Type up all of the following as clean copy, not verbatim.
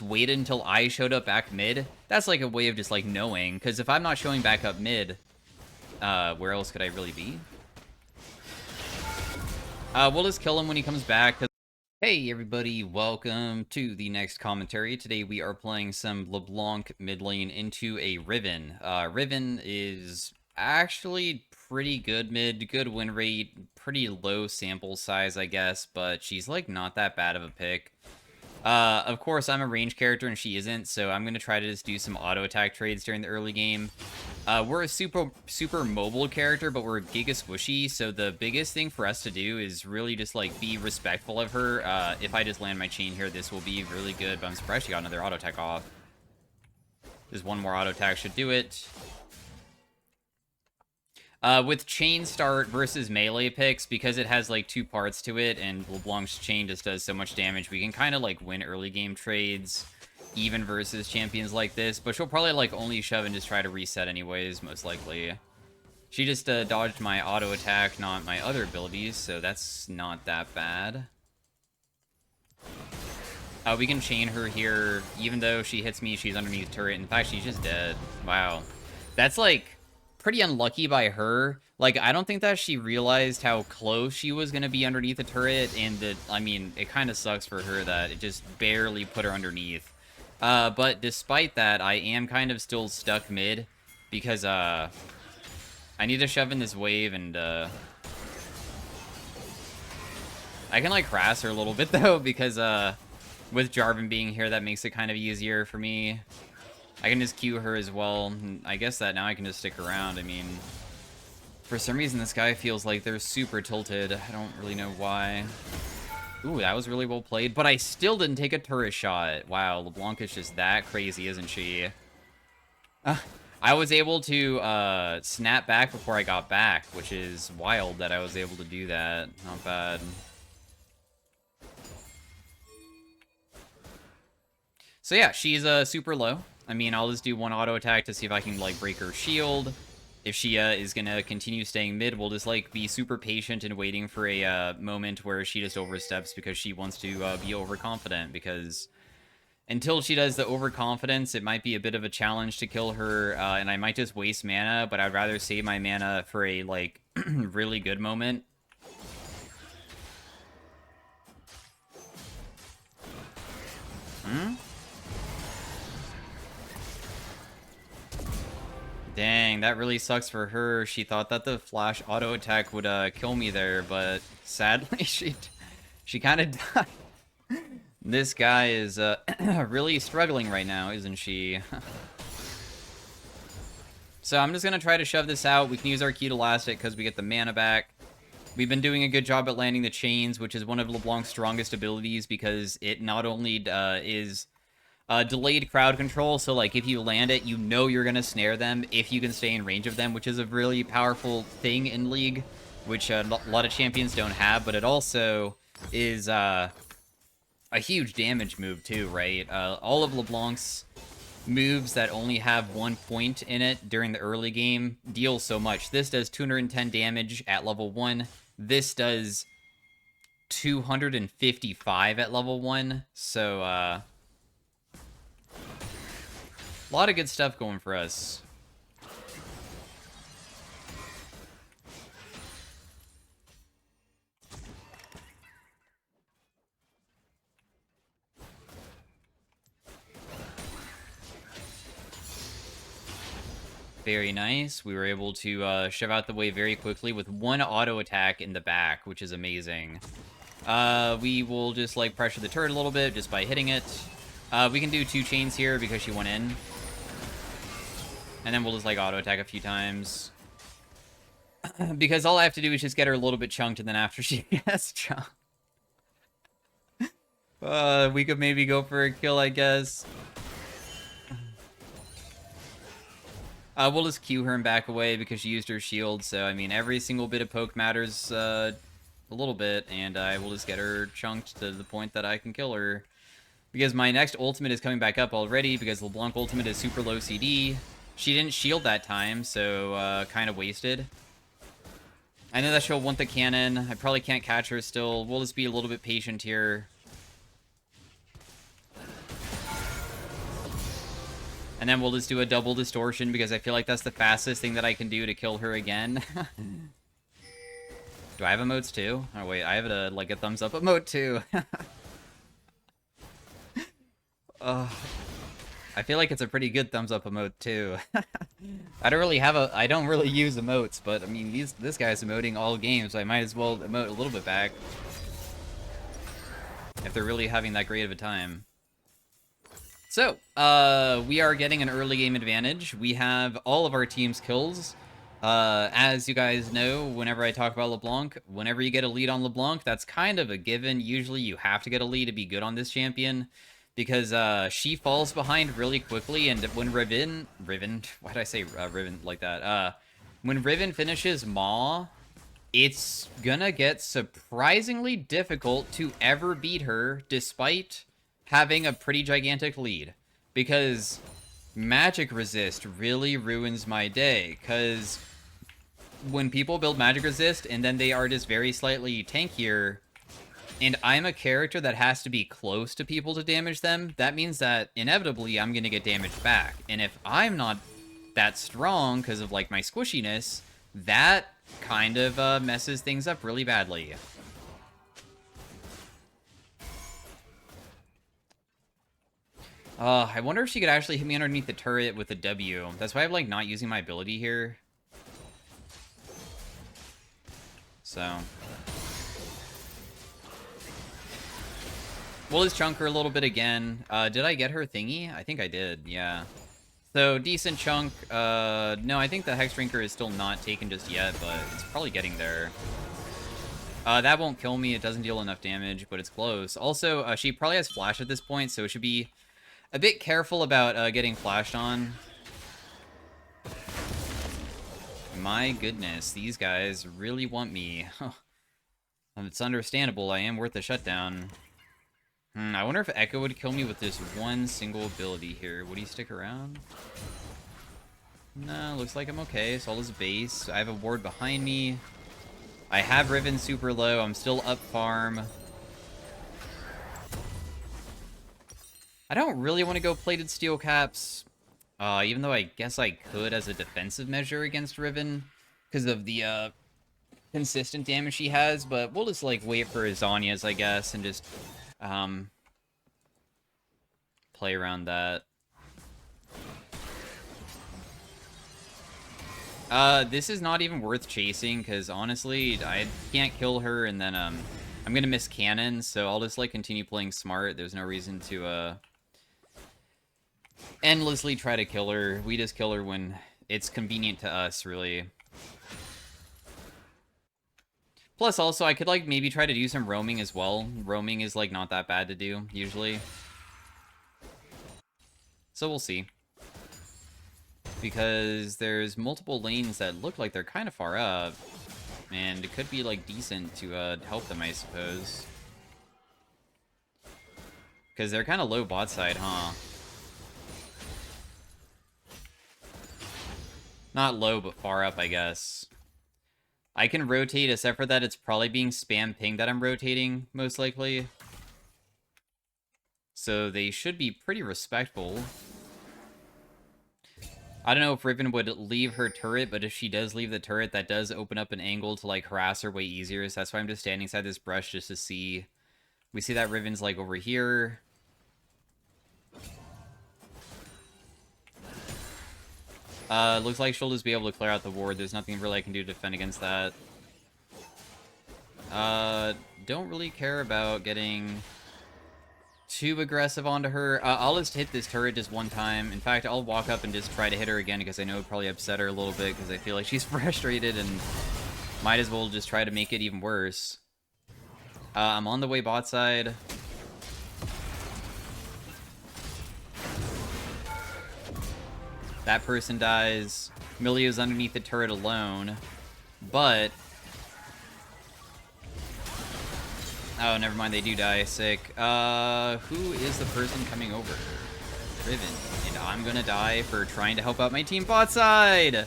waited until I showed up back mid, that's like a way of just like knowing, because if I'm not showing back up mid, where else could I really be? We'll just kill him when he comes back. Hey everybody, welcome to the next commentary. Today we are playing some Leblanc mid lane into a Riven. Riven is actually pretty good mid, good win rate, pretty low sample size I guess, but she's like not that bad of a pick. Of course, I'm a range character and she isn't, so I'm going to try to just do some auto attack trades during the early game. We're a super mobile character, but we're giga squishy, so the biggest thing for us to do is really just, like, be respectful of her. If I just land my chain here, this will be really good, but I'm surprised she got another auto attack off. Just one more auto attack should do it. With chain start versus melee picks, because it has like two parts to it, and LeBlanc's chain just does so much damage, we can kind of like win early game trades, even versus champions like this. But she'll probably like only shove and just try to reset anyways, most likely. She just dodged my auto attack, not my other abilities, so that's not that bad. We can chain her here, even though she hits me, she's underneath turret. In fact, she's just dead. Wow. That's like pretty unlucky by her. Like, I don't think that she realized how close she was going to be underneath the turret, and that, I mean, it kind of sucks for her that it just barely put her underneath. But despite that, I am kind of still stuck mid, because, I need to shove in this wave, and, I can, like, harass her a little bit, though, because, with Jarvan being here, that makes it kind of easier for me. I can just Q her as well. I guess that now I can just stick around. I mean, for some reason, this guy feels like they're super tilted. I don't really know why. Ooh, that was really well played. But I still didn't take a turret shot. Wow, Leblanc is just that crazy, isn't she? I was able to snap back before I got back, which is wild that I was able to do that. Not bad. So yeah, she's super low. I mean, I'll just do one auto attack to see if I can, like, break her shield. If she is going to continue staying mid, we'll just, like, be super patient and waiting for a moment where she just oversteps because she wants to be overconfident. Because until she does the overconfidence, it might be a bit of a challenge to kill her, and I might just waste mana, but I'd rather save my mana for a, like, really good moment. Dang, that really sucks for her. She thought that the flash auto attack would kill me there, but sadly she kind of died. This guy is really struggling right now, isn't she? So I'm just gonna try to shove this out. We can use our Q to last it because we get the mana back. We've been doing a good job at landing the chains, which is one of LeBlanc's strongest abilities because it not only is delayed crowd control, so like if you land it, you know you're gonna snare them if you can stay in range of them, which is a really powerful thing in League, which a lot of champions don't have, but it also is a huge damage move too, right? All of LeBlanc's moves that only have 1 point in it during the early game deal so much. This does 210 damage at level 1. This does 255 at level 1, so a lot of good stuff going for us. Very nice. We were able to shove out the wave very quickly with one auto attack in the back, which is amazing. We will just like pressure the turret a little bit just by hitting it. We can do 2 chains here because she went in. And then we'll just, like, auto-attack a few times. Because all I have to do is just get her a little bit chunked, and then after she gets chunked... we could maybe go for a kill, I guess. We'll just Q her and back away because she used her shield, so, I mean, every single bit of poke matters a little bit, and I will just get her chunked to the point that I can kill her. Because my next ultimate is coming back up already, because LeBlanc ultimate is super low CD. She didn't shield that time, so kind of wasted. I know that she'll want the cannon. I probably can't catch her still. We'll just be a little bit patient here. And then we'll just do a double distortion because I feel like that's the fastest thing that I can do to kill her again. Do I have emotes too? Oh wait, I have like a thumbs up emote too. I feel like it's a pretty good thumbs up emote too. I don't really use emotes, but I mean this guy's emoting all games, so I might as well emote a little bit back. If they're really having that great of a time. So, we are getting an early game advantage. We have all of our team's kills. As you guys know, whenever I talk about Leblanc, whenever you get a lead on Leblanc, that's kind of a given. Usually you have to get a lead to be good on this champion, because she falls behind really quickly, and when Riven, why did I say Riven like that? When Riven finishes Maw, it's gonna get surprisingly difficult to ever beat her, despite having a pretty gigantic lead, because magic resist really ruins my day, because when people build magic resist and then they are just very slightly tankier, and I'm a character that has to be close to people to damage them, that means that inevitably I'm gonna get damaged back, and if I'm not that strong because of like my squishiness, that kind of messes things up really badly. I wonder if she could actually hit me underneath the turret with a W. That's why I'm, like, not using my ability here. So. We'll just chunk her a little bit again. Did I get her thingy? I think I did, yeah. So, decent chunk. No, I think the Hex Drinker is still not taken just yet, but it's probably getting there. That won't kill me. It doesn't deal enough damage, but it's close. Also, she probably has flash at this point, so it should be a bit careful about getting flashed on. My goodness, these guys really want me. It's understandable, I am worth the shutdown. I wonder if Echo would kill me with this one single ability here. Would he stick around? No, looks like I'm okay, so I'll just base. I have a ward behind me. I have Riven super low, I'm still up farm. I don't really want to go plated steel caps, even though I guess I could as a defensive measure against Riven, because of the consistent damage she has, but we'll just like wait for his Zhonya's, I guess, and just play around that. This is not even worth chasing, because honestly, I can't kill her, and then I'm gonna miss cannon, so I'll just like continue playing smart. There's no reason to endlessly try to kill her. We just kill her when it's convenient to us, really. Plus, also, I could, like, maybe try to do some roaming as well. Roaming is, like, not that bad to do, usually. So we'll see. Because there's multiple lanes that look like they're kind of far up. And it could be, like, decent to help them, I suppose. Because they're kind of low bot side, huh? Not low, but far up, I guess. I can rotate, except for that it's probably being spam pinged that I'm rotating, most likely. So they should be pretty respectful. I don't know if Riven would leave her turret, but if she does leave the turret, that does open up an angle to, like, harass her way easier. So that's why I'm just standing inside this brush just to see. We see that Riven's, like, over here. Looks like she'll just be able to clear out the ward. There's nothing really I can do to defend against that. Don't really care about getting too aggressive onto her. I'll just hit this turret just one time. In fact, I'll walk up and just try to hit her again because I know it'd probably upset her a little bit because I feel like she's frustrated and might as well just try to make it even worse. I'm on the way bot side. That person dies. Milio's underneath the turret alone. But... oh, never mind, they do die. Sick. Who is the person coming over? Riven. And I'm gonna die for trying to help out my team bot side!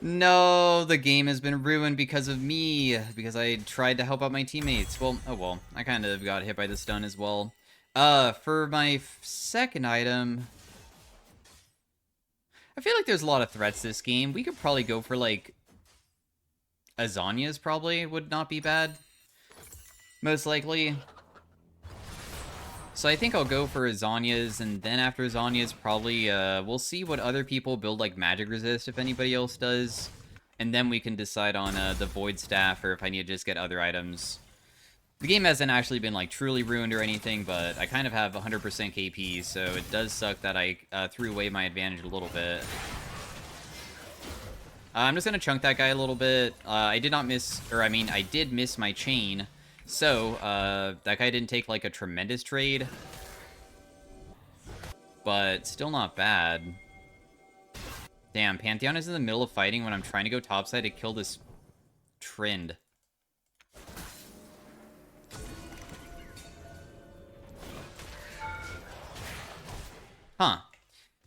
No, the game has been ruined because of me. Because I tried to help out my teammates. Well, oh well. I kind of got hit by the stun as well. For my second item... I feel like there's a lot of threats this game. We could probably go for, like, Azania's probably would not be bad. Most likely. So I think I'll go for Azania's, and then after Azania's, probably, we'll see what other people build, like, Magic Resist, if anybody else does. And then we can decide on, the Void Staff, or if I need to just get other items. The game hasn't actually been, like, truly ruined or anything, but I kind of have 100% KP, so it does suck that I, threw away my advantage a little bit. I'm just gonna chunk that guy a little bit. I did not miss, or I mean, I did miss my chain. So, that guy didn't take, like, a tremendous trade. But still not bad. Damn, Pantheon is in the middle of fighting when I'm trying to go topside to kill this Trend. Huh.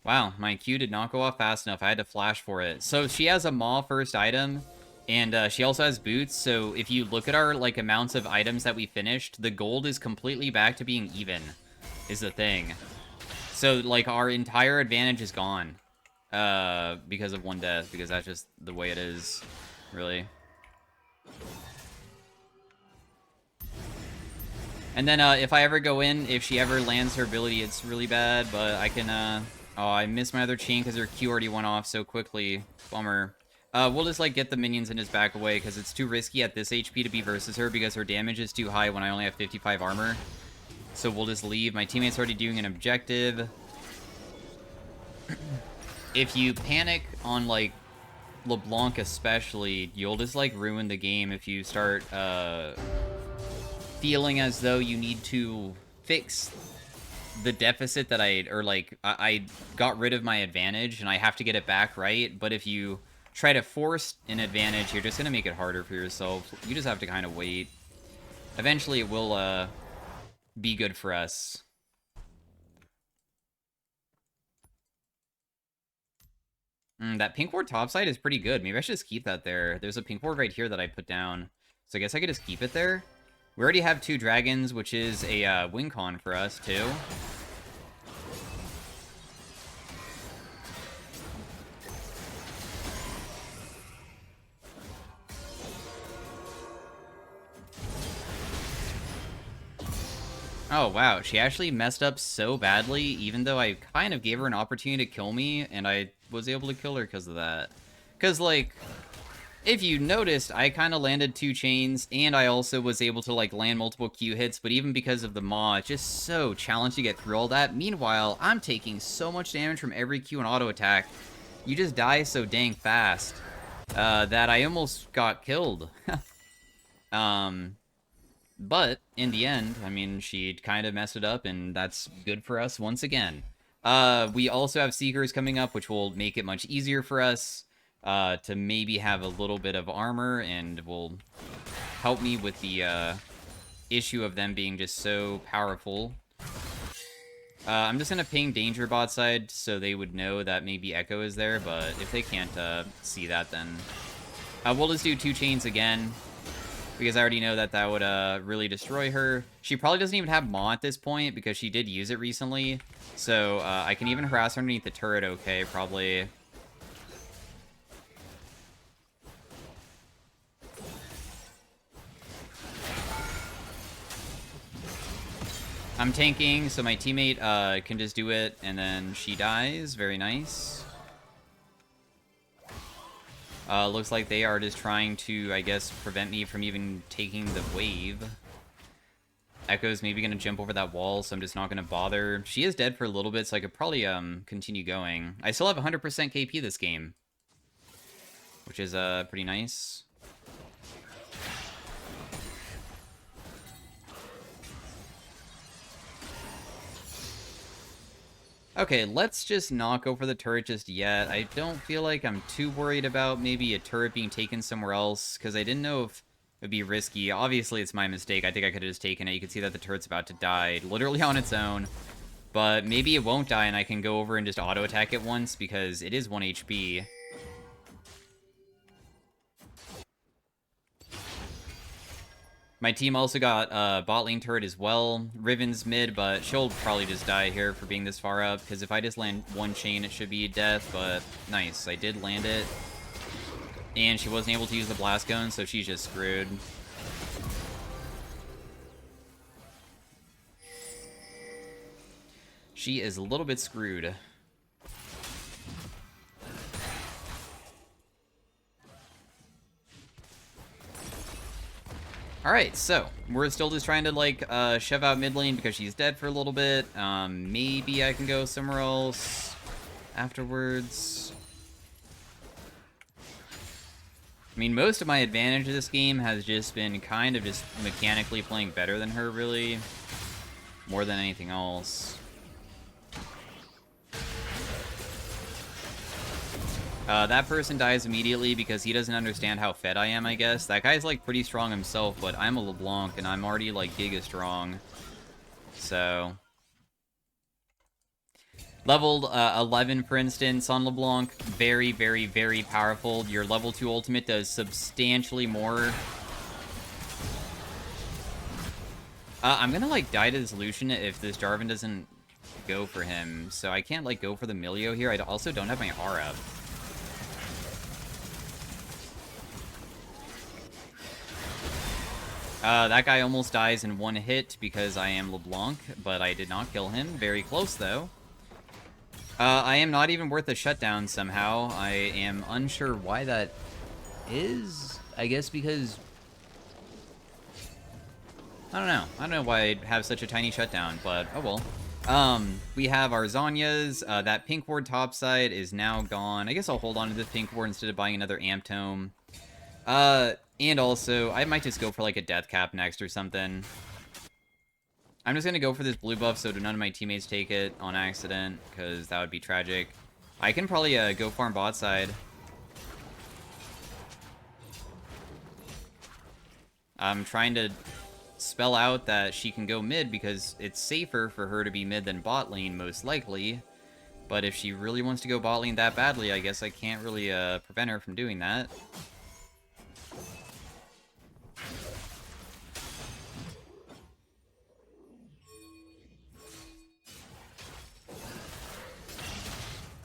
Wow, my Q did not go off fast enough. I had to flash for it. So she has a Maw first item, and she also has boots. So if you look at our like amounts of items that we finished, the gold is completely back to being even, is the thing. So like our entire advantage is gone because of one death, because that's just the way it is, really. And then if I ever go in, if she ever lands her ability, it's really bad, but I can oh, I missed my other chain because her Q already went off so quickly. Bummer. We'll just, like, get the minions and just back away, because it's too risky at this HP to be versus her, because her damage is too high when I only have 55 armor. So we'll just leave. My teammate's already doing an objective. If you panic on, like, LeBlanc especially, you'll just, like, ruin the game if you start, feeling as though you need to fix the deficit that I got rid of my advantage and I have to get it back, right? But if you try to force an advantage, you're just gonna make it harder for yourself. You just have to kind of wait. Eventually it will be good for us. That pink ward topside is pretty good. Maybe I should just keep that there. There's a pink ward right here that I put down, so I guess I could just keep it there. We already have 2 dragons, which is a win con for us, too. Oh, wow. She actually messed up so badly, even though I kind of gave her an opportunity to kill me, and I was able to kill her because of that. Because, like, if you noticed, I kind of landed 2 chains, and I also was able to, like, land multiple Q hits, but even because of the Maw, it's just so challenging to get through all that. Meanwhile, I'm taking so much damage from every Q and auto attack. You just die so dang fast that I almost got killed. But in the end, I mean, she kind of messed it up, and that's good for us once again. We also have Seekers coming up, which will make it much easier for us to maybe have a little bit of armor, and will help me with the issue of them being just so powerful. I'm just going to ping Danger bot side so they would know that maybe Echo is there, but if they can't see that, then we'll just do 2 chains again, because I already know that that would really destroy her. She probably doesn't even have Maw at this point, because she did use it recently. So I can even harass her underneath the turret okay, probably. I'm tanking, so my teammate can just do it, and then she dies. Very nice. Looks like they are just trying to, I guess, prevent me from even taking the wave. Echo's maybe going to jump over that wall, so I'm just not going to bother. She is dead for a little bit, so I could probably continue going. I still have 100% KP this game, which is pretty nice. Okay, let's just not go for the turret just yet. I don't feel like I'm too worried about maybe a turret being taken somewhere else, because I didn't know if it would be risky. Obviously, it's my mistake. I think I could have just taken it. You can see that the turret's about to die, literally on its own. But maybe it won't die, and I can go over and just auto-attack it once, because it is 1 HP. My team also got bot lane turret as well. Riven's mid, but she'll probably just die here for being this far up, because if I just land one chain, it should be death, but nice. I did land it. And she wasn't able to use the blast cone, so she's just screwed. She is a little bit screwed. Alright, so, we're still just trying to, like, shove out mid lane because she's dead for a little bit. Maybe I can go somewhere else afterwards. I mean, most of my advantage of this game has just been kind of just mechanically playing better than her, really. More than anything else. That person dies immediately because he doesn't understand how fed I am, I guess. That guy's, like, pretty strong himself, but I'm a LeBlanc, and I'm already, like, giga strong. So... Leveled 11, for instance, on LeBlanc. Very, very, very powerful. Your level 2 ultimate does substantially more. I'm gonna, like, die to this Lucian if this Jarvan doesn't go for him. So I can't, like, go for the Milio here. I also don't have my R up. That guy almost dies in one hit because I am LeBlanc, but I did not kill him. Very close, though. I am not even worth a shutdown somehow. I am unsure why that is. I guess because... I don't know. I don't know why I'd have such a tiny shutdown, but oh well. We have our Zhonya's. That pink ward topside is now gone. I guess I'll hold on to this pink ward instead of buying another amp tome. And also, I might just go for, like, a death cap next or something. I'm just gonna go for this blue buff so none of my teammates take it on accident, because that would be tragic. I can probably, go farm bot side. I'm trying to spell out that she can go mid, because it's safer for her to be mid than bot lane, most likely. But if she really wants to go bot lane that badly, I guess I can't really, prevent her from doing that.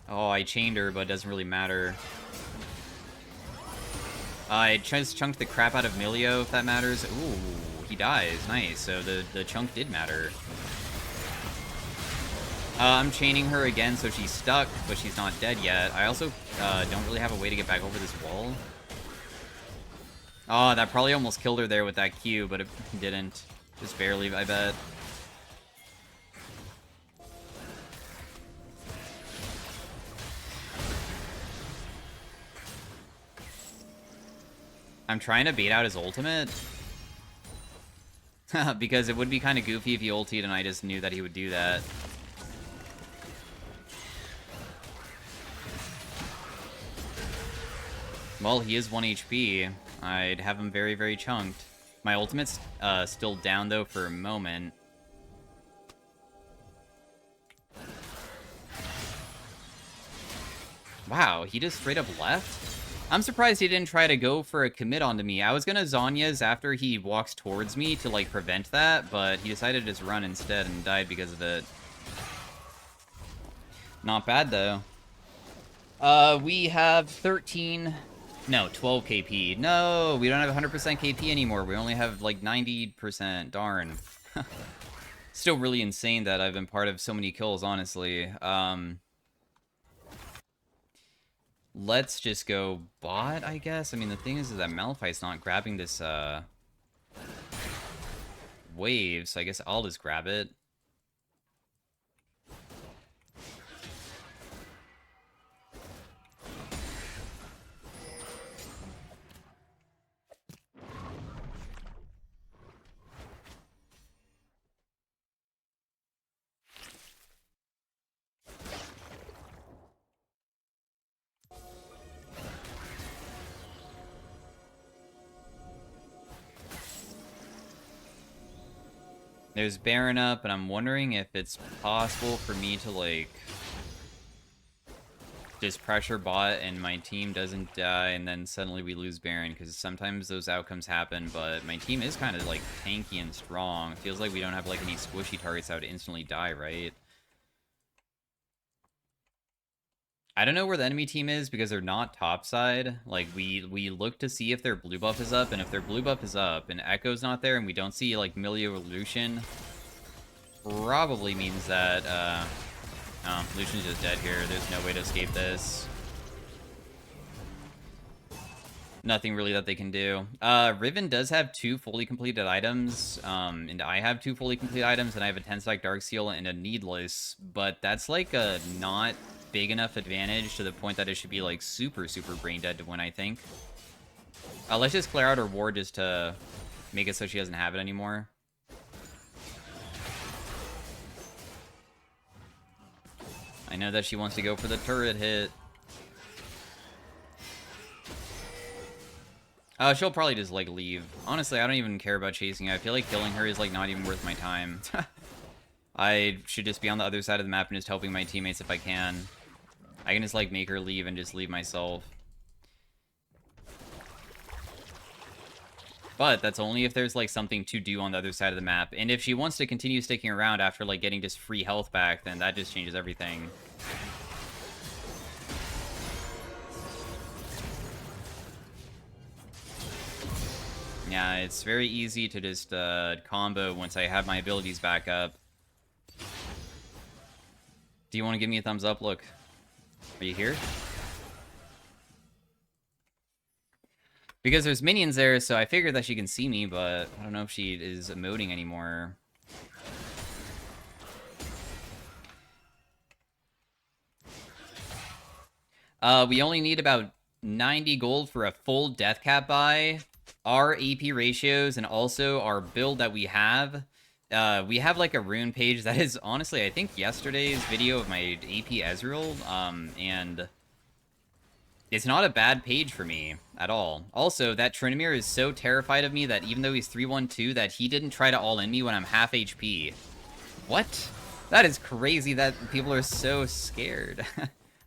Oh, I chained her, but it doesn't really matter. I just chunked the crap out of Milio, if that matters. Ooh, he dies. Nice. So the chunk did matter. I'm chaining her again, so she's stuck, but she's not dead yet. I also don't really have a way to get back over this wall. Oh, that probably almost killed her there with that Q, but it didn't. Just barely, I bet. I'm trying to bait out his ultimate. Because it would be kind of goofy if he ultied and I just knew that he would do that. Well, he is 1 HP. I'd have him very, very chunked. My ultimate's still down, though, for a moment. Wow, he just straight up left? I'm surprised he didn't try to go for a commit onto me. I was gonna Zhonya's after he walks towards me to, like, prevent that, but he decided to just run instead and died because of it. Not bad, though. We have 13... No, 12 KP. No, we don't have 100% KP anymore. We only have, like, 90%. Darn. Still really insane that I've been part of so many kills, honestly. Let's just go bot, I guess. I mean, the thing is that Malphite's not grabbing this, wave, so I guess I'll just grab it. There's Baron up, and I'm wondering if it's possible for me to, like, just pressure bot and my team doesn't die, and then suddenly we lose Baron, because sometimes those outcomes happen, but my team is kind of, like, tanky and strong. It feels like we don't have, like, any squishy targets that would instantly die, right? I don't know where the enemy team is, because they're not topside. Like, we look to see if their blue buff is up, and if their blue buff is up, and Echo's not there, and we don't see, like, Milio or Lucian, probably means that, oh, Lucian's just dead here. There's no way to escape this. Nothing really that they can do. Riven does have 2 fully completed items, and I have 2 fully completed items, and I have a 10-stack Dark Seal and a Needless, but that's, like, a not big enough advantage to the point that it should be, like, super, super brain dead to win, I think. Let's just clear out her ward just to make it so she doesn't have it anymore. I know that she wants to go for the turret hit. She'll probably just, like, leave. Honestly, I don't even care about chasing her. I feel like killing her is, like, not even worth my time. I should just be on the other side of the map and just helping my teammates if I can. I can just, like, make her leave and just leave myself. But that's only if there's, like, something to do on the other side of the map. And if she wants to continue sticking around after, like, getting just free health back, then that just changes everything. Yeah, it's very easy to just combo once I have my abilities back up. Do you want to give me a thumbs up? Look. Are you here? Because there's minions there, so I figured that she can see me, but I don't know if she is emoting anymore. We only need about 90 gold for a full death cap buy. Our AP ratios and also our build that we have like a rune page that is honestly, I think, yesterday's video of my AP Ezreal, and it's not a bad page for me at all. Also, that Tryndamere is so terrified of me that even though he's 3-1-2, that he didn't try to all-in me when I'm half HP. What? That is crazy that people are so scared.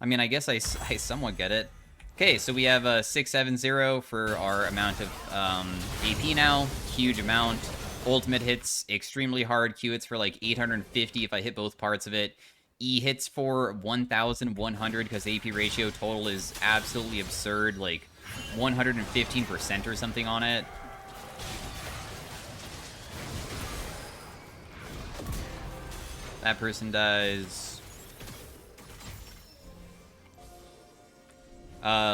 I mean, I guess I somewhat get it. Okay, so we have a 670 for our amount of AP now. Huge amount. Ultimate hits extremely hard. Q hits for like 850 if I hit both parts of it. E hits for 1,100 because AP ratio total is absolutely absurd. Like 115% or something on it. That person dies.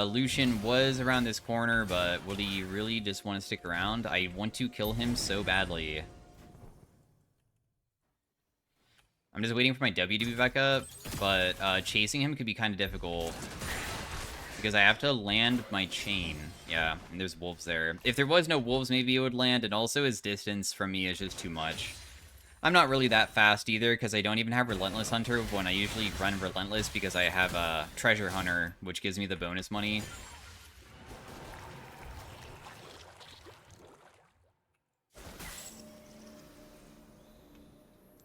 Lucian was around this corner, but would he really just want to stick around? I want to kill him so badly. I'm just waiting for my W to be back up, but chasing him could be kind of difficult. Because I have to land my chain. Yeah, and there's wolves there. If there was no wolves, maybe it would land, and also his distance from me is just too much. I'm not really that fast either, because I don't even have Relentless Hunter when I usually run Relentless, because I have a Treasure Hunter, which gives me the bonus money.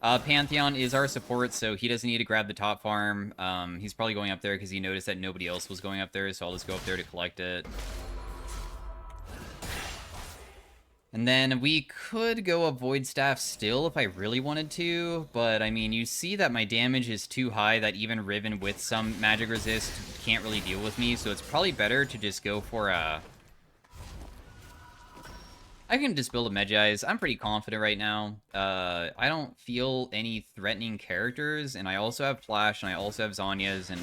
Pantheon is our support, so he doesn't need to grab the top farm. He's probably going up there because he noticed that nobody else was going up there, so I'll just go up there to collect it. And then we could go a Void Staff still if I really wanted to, but I mean, you see that my damage is too high that even Riven with some magic resist can't really deal with me, so it's probably better to just go for a... I can just build a Medjai's. I'm pretty confident right now. I don't feel any threatening characters, and I also have Flash, and I also have Zhonya's, and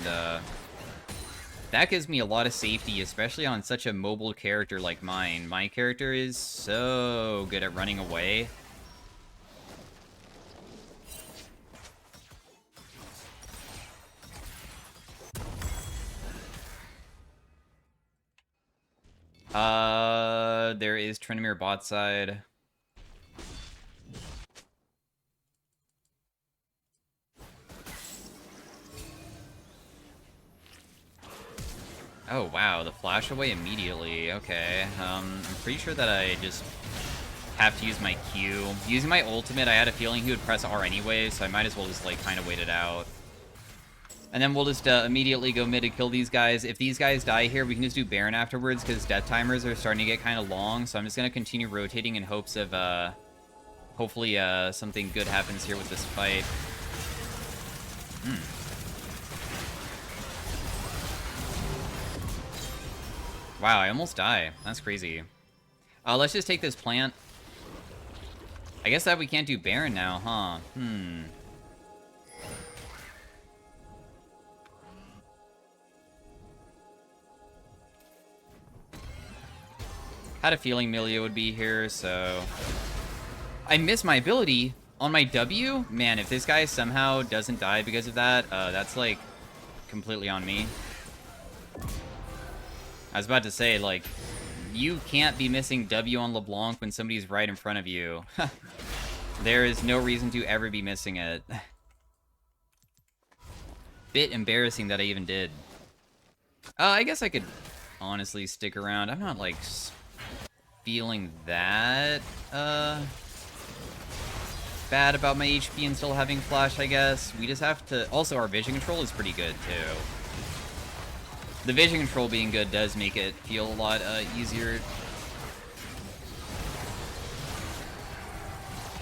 that gives me a lot of safety, especially on such a mobile character like mine. My character is so good at running away. There is Tryndamere bot side. Oh, wow, the flash away immediately. Okay, I'm pretty sure that I just have to use my Q. Using my ultimate, I had a feeling he would press R anyway, so I might as well just, like, kind of wait it out. And then we'll just immediately go mid to kill these guys. If these guys die here, we can just do Baron afterwards, because death timers are starting to get kind of long. So I'm just going to continue rotating in hopes of, hopefully, something good happens here with this fight. Wow, I almost die. That's crazy. Let's just take this plant. I guess that we can't do Baron now, huh? Had a feeling Millia would be here, so... I missed my ability on my W? Man, if this guy somehow doesn't die because of that, that's, like, completely on me. I was about to say, like, you can't be missing W on Leblanc when somebody's right in front of you. There is no reason to ever be missing it. Bit embarrassing that I even did. I guess I could honestly stick around. I'm not, like, feeling that, bad about my HP and still having flash, I guess. We just have to... Also, our vision control is pretty good, too. The vision control being good does make it feel a lot easier.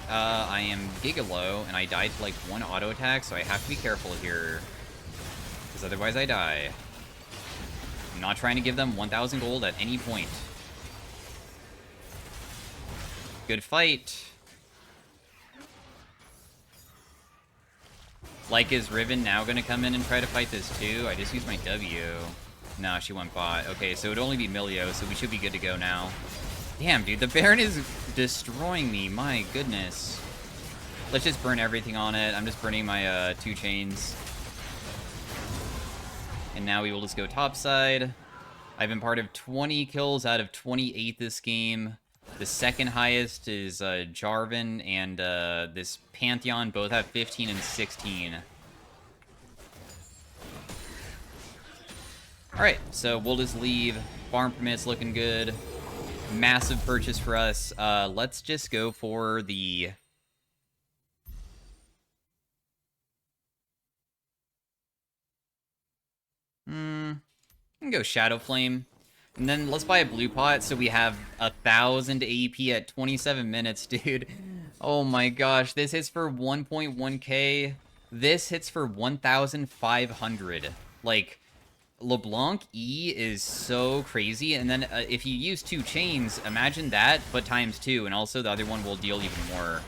I am giga low, and I died to, like, one auto attack, so I have to be careful here. Because otherwise I die. I'm not trying to give them 1,000 gold at any point. Good fight. Like, is Riven now going to come in and try to fight this too? I just used my W. No, she went bot. Okay, so it would only be Milio, so we should be good to go now. Damn, dude, the Baron is destroying me. My goodness. Let's just burn everything on it. I'm just burning my 2 chains. And now we will just go topside. I've been part of 20 kills out of 28 this game. The second highest is Jarvan and this Pantheon. Both have 15 and 16. Alright, so we'll just leave. Farm permits looking good. Massive purchase for us. Let's just go for the... I can go Shadow Flame. And then let's buy a blue pot so we have 1,000 AP at 27 minutes, dude. Oh my gosh, this hits for 1.1k. This hits for 1,500. Like, LeBlanc E is so crazy. And then if you use 2 chains, imagine that, but times 2. And also the other one will deal even more.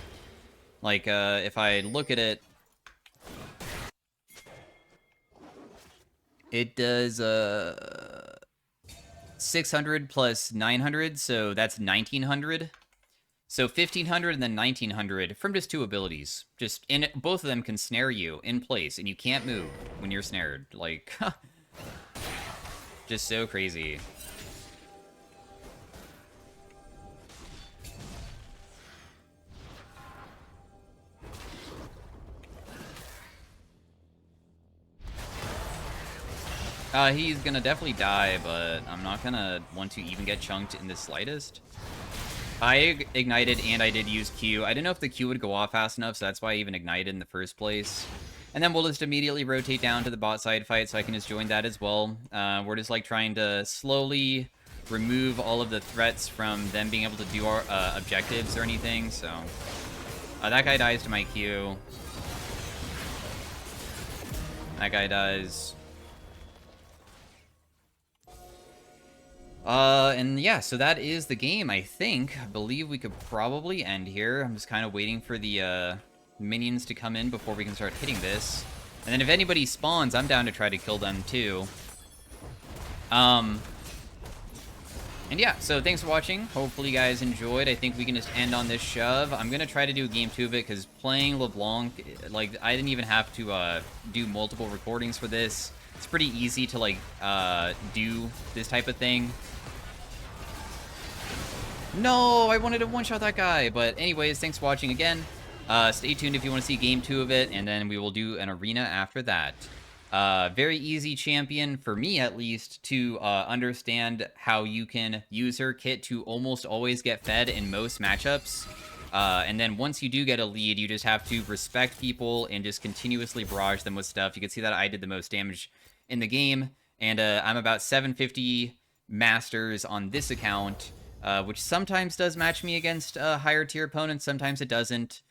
Like, if I look at it, it does, 600 plus 900, so that's 1,900. So 1,500 and then 1,900 from just 2 abilities. Just, and both of them can snare you in place, and you can't move when you're snared. Like, just so crazy. He's gonna definitely die, but I'm not gonna want to even get chunked in the slightest. I ignited and I did use Q. I didn't know if the Q would go off fast enough, so that's why I even ignited in the first place. And then we'll just immediately rotate down to the bot side fight, so I can just join that as well. We're just like trying to slowly remove all of the threats from them being able to do our objectives or anything, so... that guy dies to my Q. That guy dies. And yeah, so that is the game, I think. I believe we could probably end here. I'm just kind of waiting for the, minions to come in before we can start hitting this. And then if anybody spawns, I'm down to try to kill them, too. And yeah, so thanks for watching. Hopefully you guys enjoyed. I think we can just end on this shove. I'm gonna try to do a game 2 of it, because playing LeBlanc, like, I didn't even have to, do multiple recordings for this. It's pretty easy to, like, do this type of thing. No, I wanted to one-shot that guy. But anyways, thanks for watching again. Stay tuned if you want to see game 2 of it, and then we will do an arena after that. Very easy champion, for me at least, to understand how you can use her kit to almost always get fed in most matchups. And then once you do get a lead, you just have to respect people and just continuously barrage them with stuff. You can see that I did the most damage in the game, and I'm about 750 masters on this account, which sometimes does match me against higher tier opponents, sometimes it doesn't.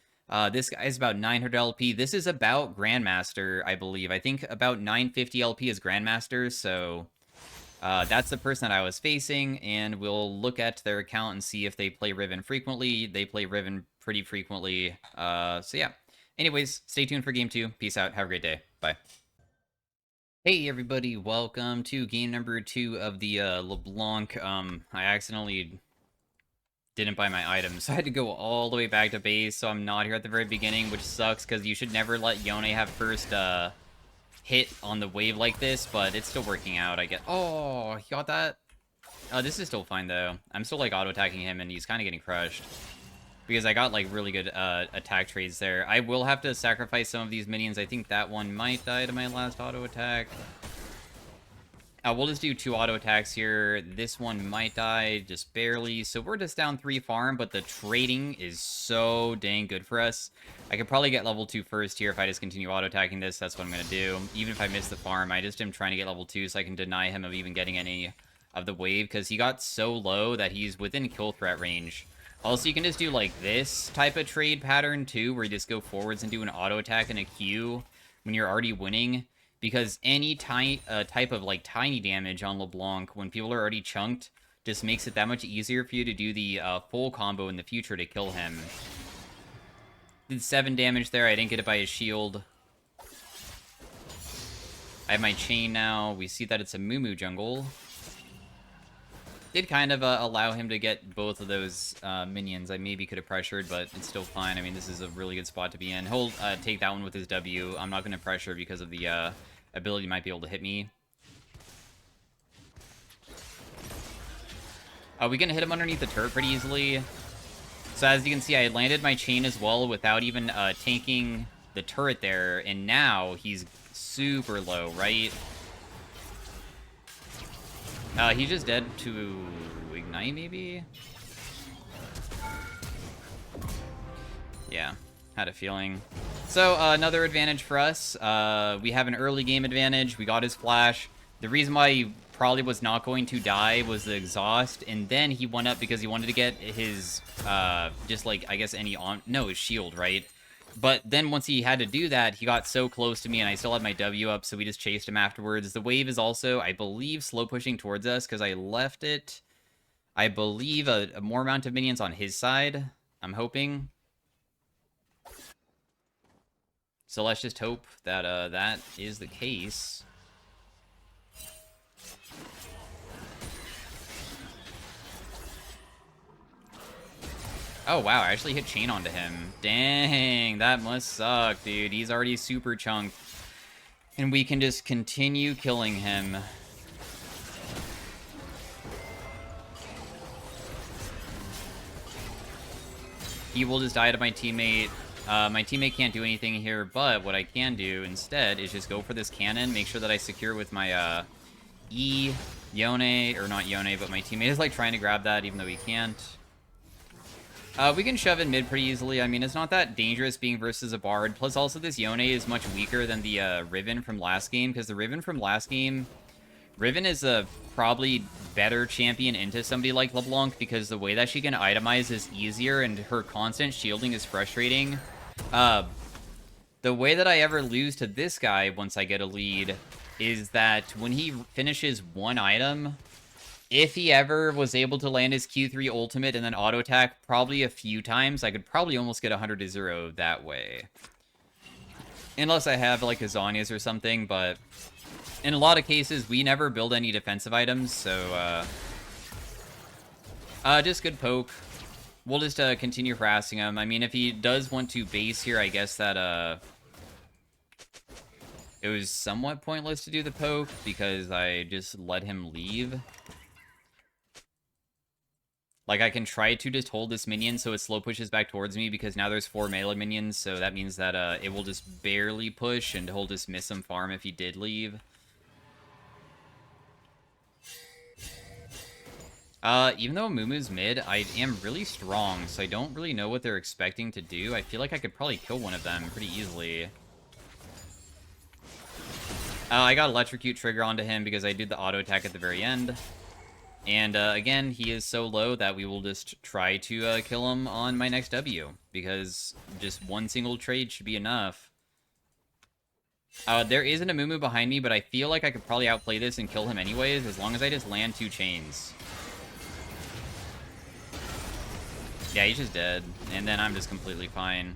This guy is about 900 LP. This is about Grandmaster, I believe. I think about 950 LP is Grandmaster, so that's the person that I was facing, and we'll look at their account and see if they play Riven frequently. They play Riven pretty frequently. So yeah. Anyways, stay tuned for game 2. Peace out. Have a great day. Bye. Hey everybody, welcome to game number 2 of the LeBlanc. I accidentally didn't buy my items, so I had to go all the way back to base, so I'm not here at the very beginning, which sucks, because you should never let Yone have first, hit on the wave like this, but it's still working out, I guess. Oh, he got that? This is still fine, though. I'm still, like, auto-attacking him, and he's kind of getting crushed. Because I got, like, really good, attack trades there. I will have to sacrifice some of these minions. I think that one might die to my last auto-attack. We'll just do 2 auto attacks here. This one might die, just barely. So we're just down 3 farm, but the trading is so dang good for us. I could probably get level 2 first here if I just continue auto attacking this. That's what I'm going to do. Even if I miss the farm, I just am trying to get level 2 so I can deny him of even getting any of the wave, because he got so low that he's within kill threat range. Also, you can just do like this type of trade pattern too, where you just go forwards and do an auto attack and a Q when you're already winning. Because any type of, like, tiny damage on LeBlanc, when people are already chunked, just makes it that much easier for you to do the full combo in the future to kill him. Did 7 damage there. I didn't get it by his shield. I have my chain now. We see that it's a Moo jungle. Did kind of allow him to get both of those minions. I maybe could have pressured, but it's still fine. I mean, this is a really good spot to be in. He'll take that one with his W. I'm not going to pressure because of the ability he might be able to hit me. We can hit him underneath the turret pretty easily. So as you can see, I landed my chain as well without even tanking the turret there. And now he's super low, right? He's just dead to Ignite, maybe? Yeah, had a feeling. So, another advantage for us. We have an early game advantage. We got his flash. The reason why he probably was not going to die was the exhaust, and then he went up because he wanted to get his, just like, I guess his shield, right? But then once he had to do that, he got so close to me, and I still had my W up, so we just chased him afterwards. The wave is also, I believe, slow pushing towards us, because I left it, I believe, a more amount of minions on his side. I'm hoping. So let's just hope that that is the case. Oh, wow, I actually hit chain onto him. Dang, that must suck, dude. He's already super chunked. And we can just continue killing him. He will just die to my teammate. My teammate can't do anything here, but what I can do instead is just go for this cannon, make sure that I secure with my E, Yone, or not Yone, but my teammate is like trying to grab that even though he can't. We can shove in mid pretty easily. I mean, it's not that dangerous being versus a Bard. Plus, also, this Yone is much weaker than the Riven from last game, because the Riven from last game... Riven is a probably better champion into somebody like LeBlanc, because the way that she can itemize is easier, and her constant shielding is frustrating. The way that I ever lose to this guy once I get a lead is that when he finishes one item... If he ever was able to land his Q3 ultimate and then auto attack probably a few times, I could probably almost get 100 to 0 that way. Unless I have like a Zhonya's or something, but in a lot of cases, we never build any defensive items, so just good poke. We'll just continue harassing him. I mean, if he does want to base here, I guess that it was somewhat pointless to do the poke because I just let him leave. Like, I can try to just hold this minion so it slow pushes back towards me, because now there's 4 melee minions, so that means that it will just barely push, and he'll just miss some farm if he did leave. Even though Mumu's mid, I am really strong, so I don't really know what they're expecting to do. I feel like I could probably kill one of them pretty easily. I got Electrocute trigger onto him because I did the auto attack at the very end. And again, he is so low that we will just try to kill him on my next W, because just one single trade should be enough. There isn't a Mumu behind me, but I feel like I could probably outplay this and kill him anyways, as long as I just land 2 chains. Yeah, he's just dead, and then I'm just completely fine.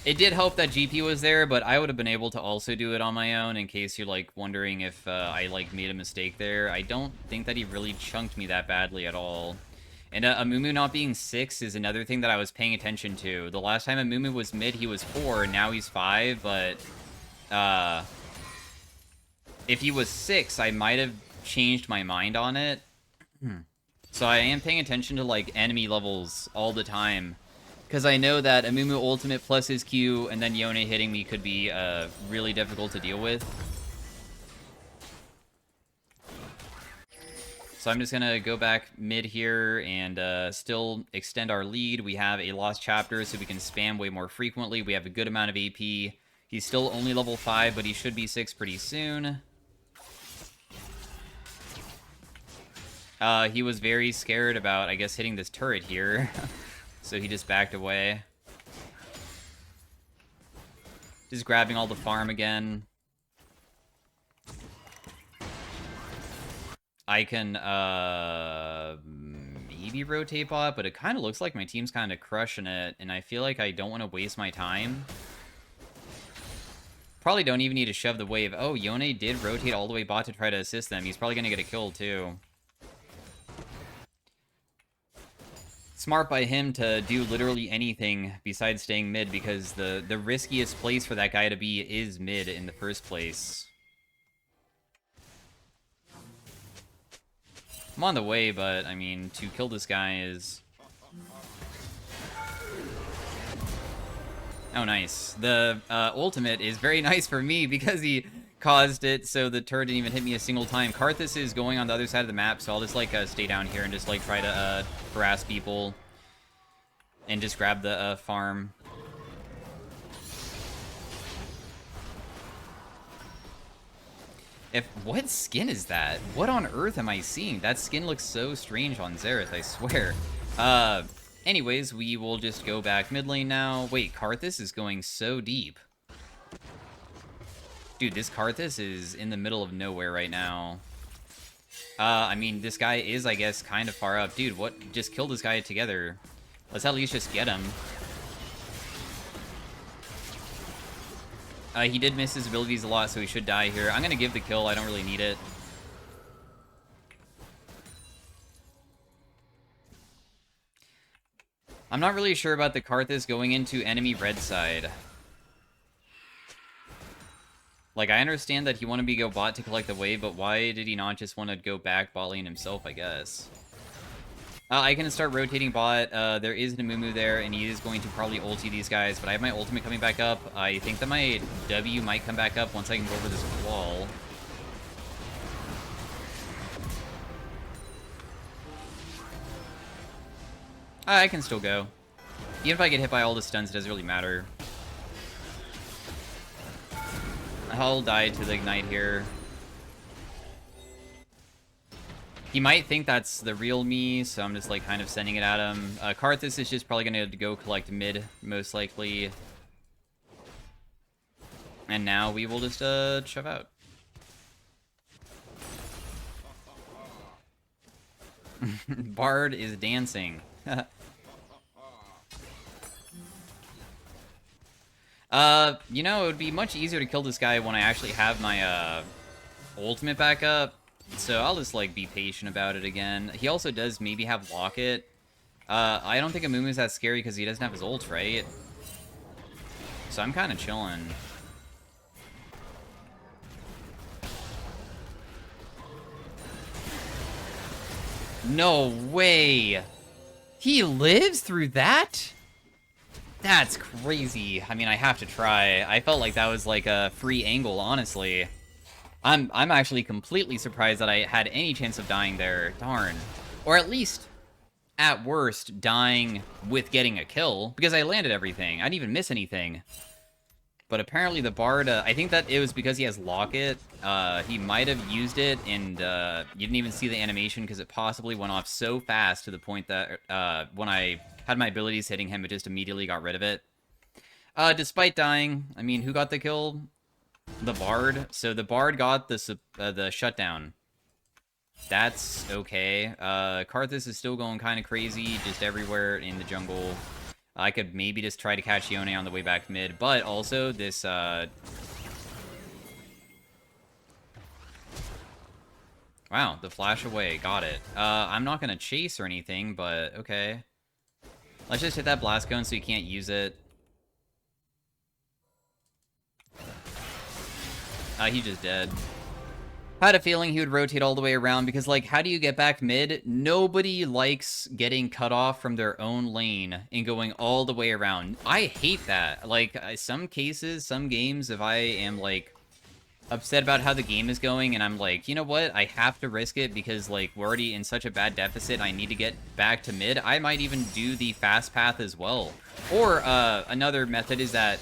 It did help that GP was there, but I would have been able to also do it on my own in case you're, like, wondering if I, like, made a mistake there. I don't think that he really chunked me that badly at all. And Amumu not being 6 is another thing that I was paying attention to. The last time Amumu was mid, he was 4, now he's 5, but if he was 6, I might have changed my mind on it. So I am paying attention to, like, enemy levels all the time. Because I know that Amumu ultimate plus his Q and then Yone hitting me could be really difficult to deal with. So I'm just going to go back mid here and still extend our lead. We have a lost chapter, so we can spam way more frequently. We have a good amount of AP. He's still only level 5, but he should be 6 pretty soon. He was very scared about, I guess, hitting this turret here. So he just backed away. Just grabbing all the farm again. I can, maybe rotate bot, but it kind of looks like my team's kind of crushing it, and I feel like I don't want to waste my time. Probably don't even need to shove the wave. Oh, Yone did rotate all the way bot to try to assist them. He's probably going to get a kill, too. Smart by him to do literally anything besides staying mid, because the riskiest place for that guy to be is mid in the first place. I'm on the way, but, I mean, to kill this guy is... Oh, nice. The ultimate is very nice for me because he caused it so the turret didn't even hit me a single time. Karthus is going on the other side of the map, so I'll just, like, stay down here and just, like, try to harass people and just grab the farm. What skin is that? What on earth am I seeing? That skin looks so strange on Xerath, I swear. Anyways, we will just go back mid lane now. Wait, Karthus is going so deep. Dude, this Karthus is in the middle of nowhere right now. I mean, this guy is, I guess, kind of far up. Dude, what? Just kill this guy together. Let's at least just get him. He did miss his abilities a lot, so he should die here. I'm going to give the kill. I don't really need it. I'm not really sure about the Karthus going into enemy red side. Like, I understand that he wanted me to go bot to collect the wave, but why did he not just want to go back bot lane himself, I guess? I can start rotating bot. There is an Amumu there, and he is going to probably ulti these guys, but I have my ultimate coming back up. I think that my W might come back up once I can go over this wall. I can still go. Even if I get hit by all the stuns, it doesn't really matter. I'll die to the ignite here. He might think that's the real me, so I'm just, like, kind of sending it at him. Karthus is just probably going to go collect mid, most likely. And now we will just, shove out. Bard is dancing. You know, it would be much easier to kill this guy when I actually have my, ultimate back up. So I'll just, like, be patient about it again. He also does maybe have Locket. I don't think Amumu's that scary because he doesn't have his ult, right? So I'm kind of chilling. No way! He lives through that? That's crazy. I mean, I have to try. I felt like that was, like, a free angle, honestly. I'm actually completely surprised that I had any chance of dying there. Darn. Or at least, at worst, dying with getting a kill, because I landed everything. I didn't even miss anything. But apparently the Bard, I think that it was because he has Locket. He might have used it, and you didn't even see the animation because it possibly went off so fast to the point that when I had my abilities hitting him, it just immediately got rid of it. Despite dying, I mean, who got the kill? The Bard. So the Bard got the shutdown. That's okay. Karthus is still going kind of crazy, just everywhere in the jungle. I could maybe just try to catch Yone on the way back mid, but also this, wow, the flash away, got it. I'm not gonna chase or anything, but okay. Let's just hit that blast cone so you can't use it. He's just dead. Had a feeling he would rotate all the way around because, like, how do you get back mid? Nobody likes getting cut off from their own lane and going all the way around. I hate that. Like, some cases, some games, if I am, like, upset about how the game is going and I'm like, you know what? I have to risk it because, like, we're already in such a bad deficit. I need to get back to mid. I might even do the fast path as well. Or, another method is that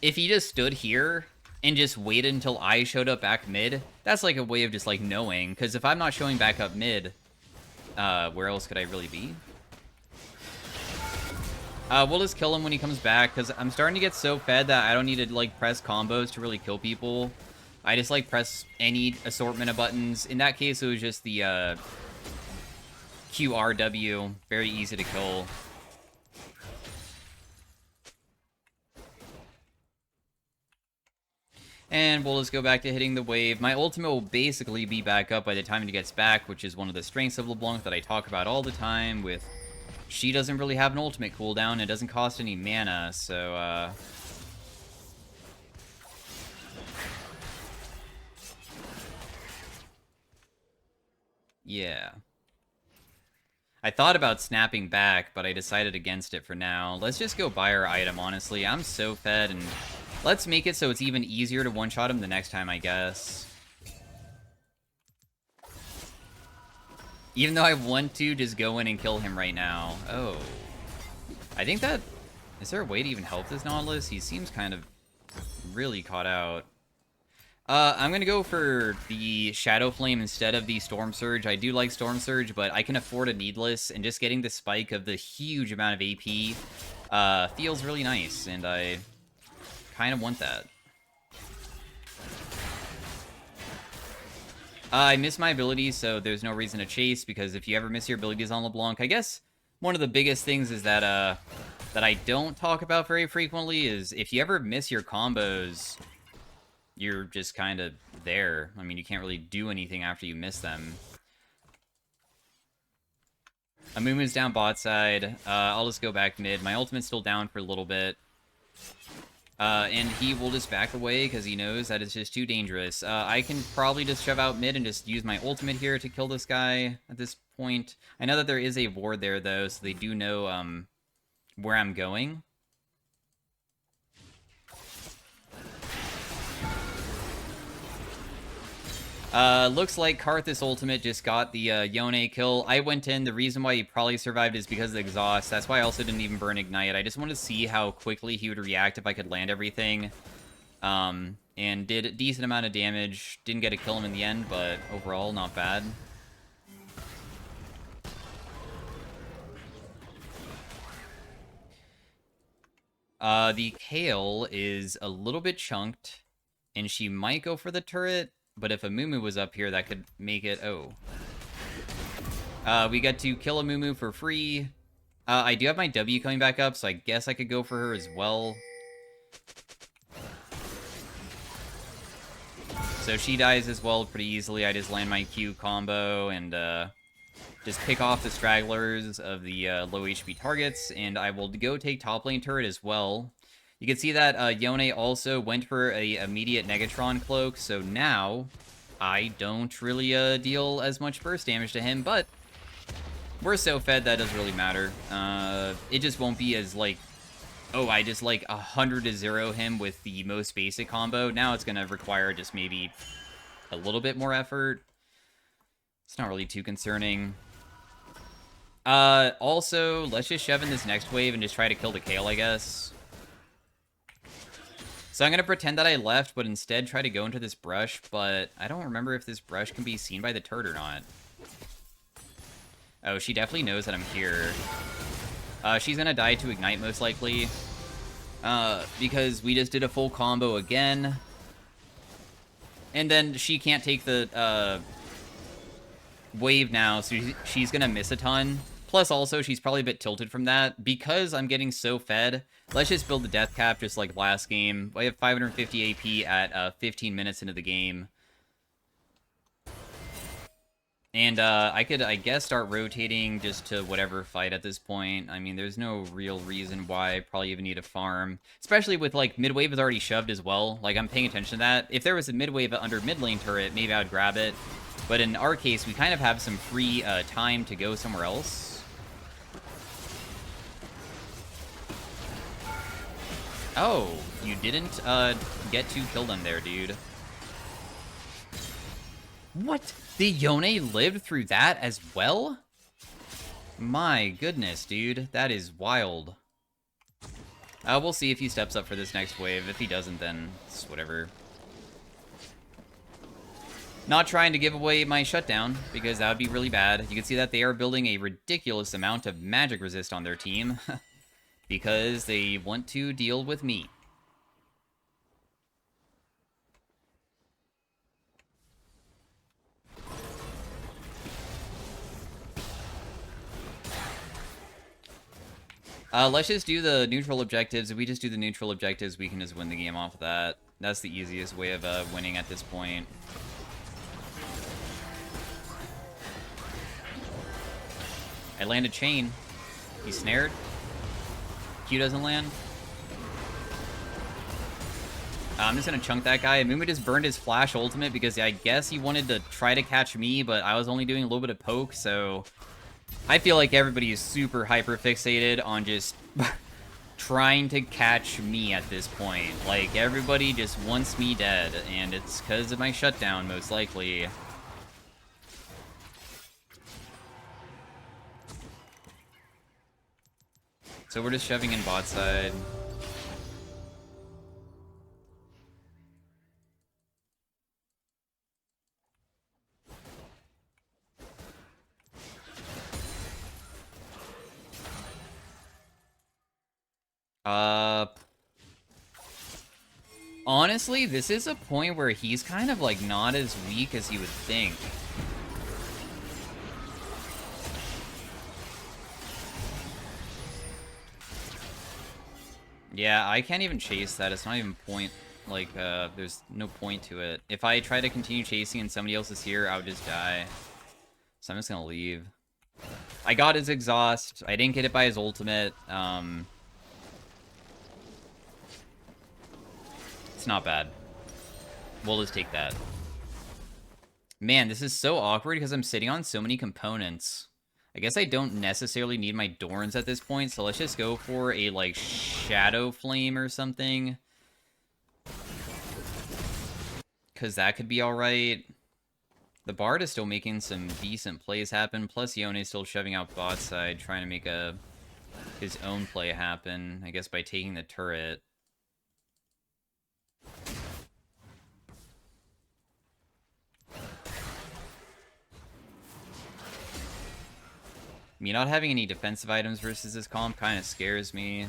if he just stood here and just waited until I showed up back mid, that's like a way of just like knowing, because if I'm not showing back up mid, where else could I really be? We'll just kill him when he comes back, because I'm starting to get so fed that I don't need to like press combos to really kill people. I just like press any assortment of buttons. In that case, it was just the QRW, very easy to kill. And we'll just go back to hitting the wave. My ultimate will basically be back up by the time it gets back, which is one of the strengths of Leblanc that I talk about all the time with... She doesn't really have an ultimate cooldown. It doesn't cost any mana, so, yeah. I thought about snapping back, but I decided against it for now. Let's just go buy our item, honestly. I'm so fed, and... Let's make it so it's even easier to one-shot him the next time, I guess. Even though I want to just go in and kill him right now. Oh. I think that... Is there a way to even help this Nautilus? He seems kind of really caught out. I'm gonna go for the Shadow Flame instead of the Storm Surge. I do like Storm Surge, but I can afford a Needless, and just getting the spike of the huge amount of AP feels really nice, and I... kind of want that. I miss my abilities, so there's no reason to chase, because if you ever miss your abilities on LeBlanc, I guess one of the biggest things is that that I don't talk about very frequently is if you ever miss your combos, you're just kind of there. I mean, you can't really do anything after you miss them. Amumu's down bot side. I'll just go back mid. My ultimate's still down for a little bit. And he will just back away because he knows that it's just too dangerous. I can probably just shove out mid and just use my ultimate here to kill this guy at this point. I know that there is a ward there, though, so they do know where I'm going. Looks like Karthus' ultimate just got the Yone kill. I went in. The reason why he probably survived is because of the exhaust. That's why I also didn't even burn Ignite. I just wanted to see how quickly he would react if I could land everything. And did a decent amount of damage. Didn't get to kill him in the end, but overall, not bad. The Kale is a little bit chunked, and she might go for the turret. But if a Mumu was up here, that could make it... Oh. We got to kill a Mumu for free. I do have my W coming back up, so I guess I could go for her as well. So she dies as well pretty easily. I just land my Q combo and just pick off the stragglers of the low HP targets. And I will go take top lane turret as well. You can see that Yone also went for a immediate Negatron cloak, so now I don't really deal as much burst damage to him, but we're so fed that doesn't really matter. It just won't be as, like, Oh, I just like 100 to 0 him with the most basic combo. Now it's gonna require just maybe a little bit more effort. It's not really too concerning. Also, let's just shove in this next wave and just try to kill the Kale, I guess. So I'm gonna pretend that I left, but instead try to go into this brush, but I don't remember if this brush can be seen by the turret or not. Oh, she definitely knows that I'm here. She's gonna die to Ignite, most likely. Because we just did a full combo again. And then she can't take the, wave now, so she's gonna miss a ton. Plus, also, she's probably a bit tilted from that. Because I'm getting so fed, let's just build the death cap just like last game. I have 550 AP at 15 minutes into the game. And I could, I guess, start rotating just to whatever fight at this point. I mean, there's no real reason why I probably even need a farm. Especially with, like, mid-wave is already shoved as well. Like, I'm paying attention to that. If there was a mid-wave under mid-lane turret, maybe I would grab it. But in our case, we kind of have some free time to go somewhere else. Oh, you didn't get to kill them there, dude. What? The Yone lived through that as well? My goodness, dude. That is wild. We'll see if he steps up for this next wave. If he doesn't, then it's whatever. Not trying to give away my shutdown, because that would be really bad. You can see that they are building a ridiculous amount of magic resist on their team. Because they want to deal with me. Let's just do the neutral objectives. If we just do the neutral objectives, we can just win the game off of that. That's the easiest way of winning at this point. I landed chain. He's snared. Q doesn't land. I'm just gonna chunk that guy. Muma just burned his flash ultimate because I guess he wanted to try to catch me, but I was only doing a little bit of poke, so... I feel like everybody is super hyper-fixated on just trying to catch me at this point. Like, everybody just wants me dead, and it's because of my shutdown, most likely. So we're just shoving in bot side. Honestly, this is a point where he's kind of, like, not as weak as you would think. Yeah, I can't even chase that. It's not even point. Like, there's no point to it. If I try to continue chasing and somebody else is here, I would just die. So I'm just gonna leave. I got his exhaust. I didn't get it by his ultimate. It's not bad. We'll just take that. Man, this is so awkward because I'm sitting on so many components. I guess I don't necessarily need my Dorns at this point, so let's just go for a, like, Shadow Flame or something. Because that could be alright. The Bard is still making some decent plays happen, plus Yone is still shoving out bot side, trying to make his own play happen, I guess by taking the turret. Me not having any defensive items versus this comp kind of scares me.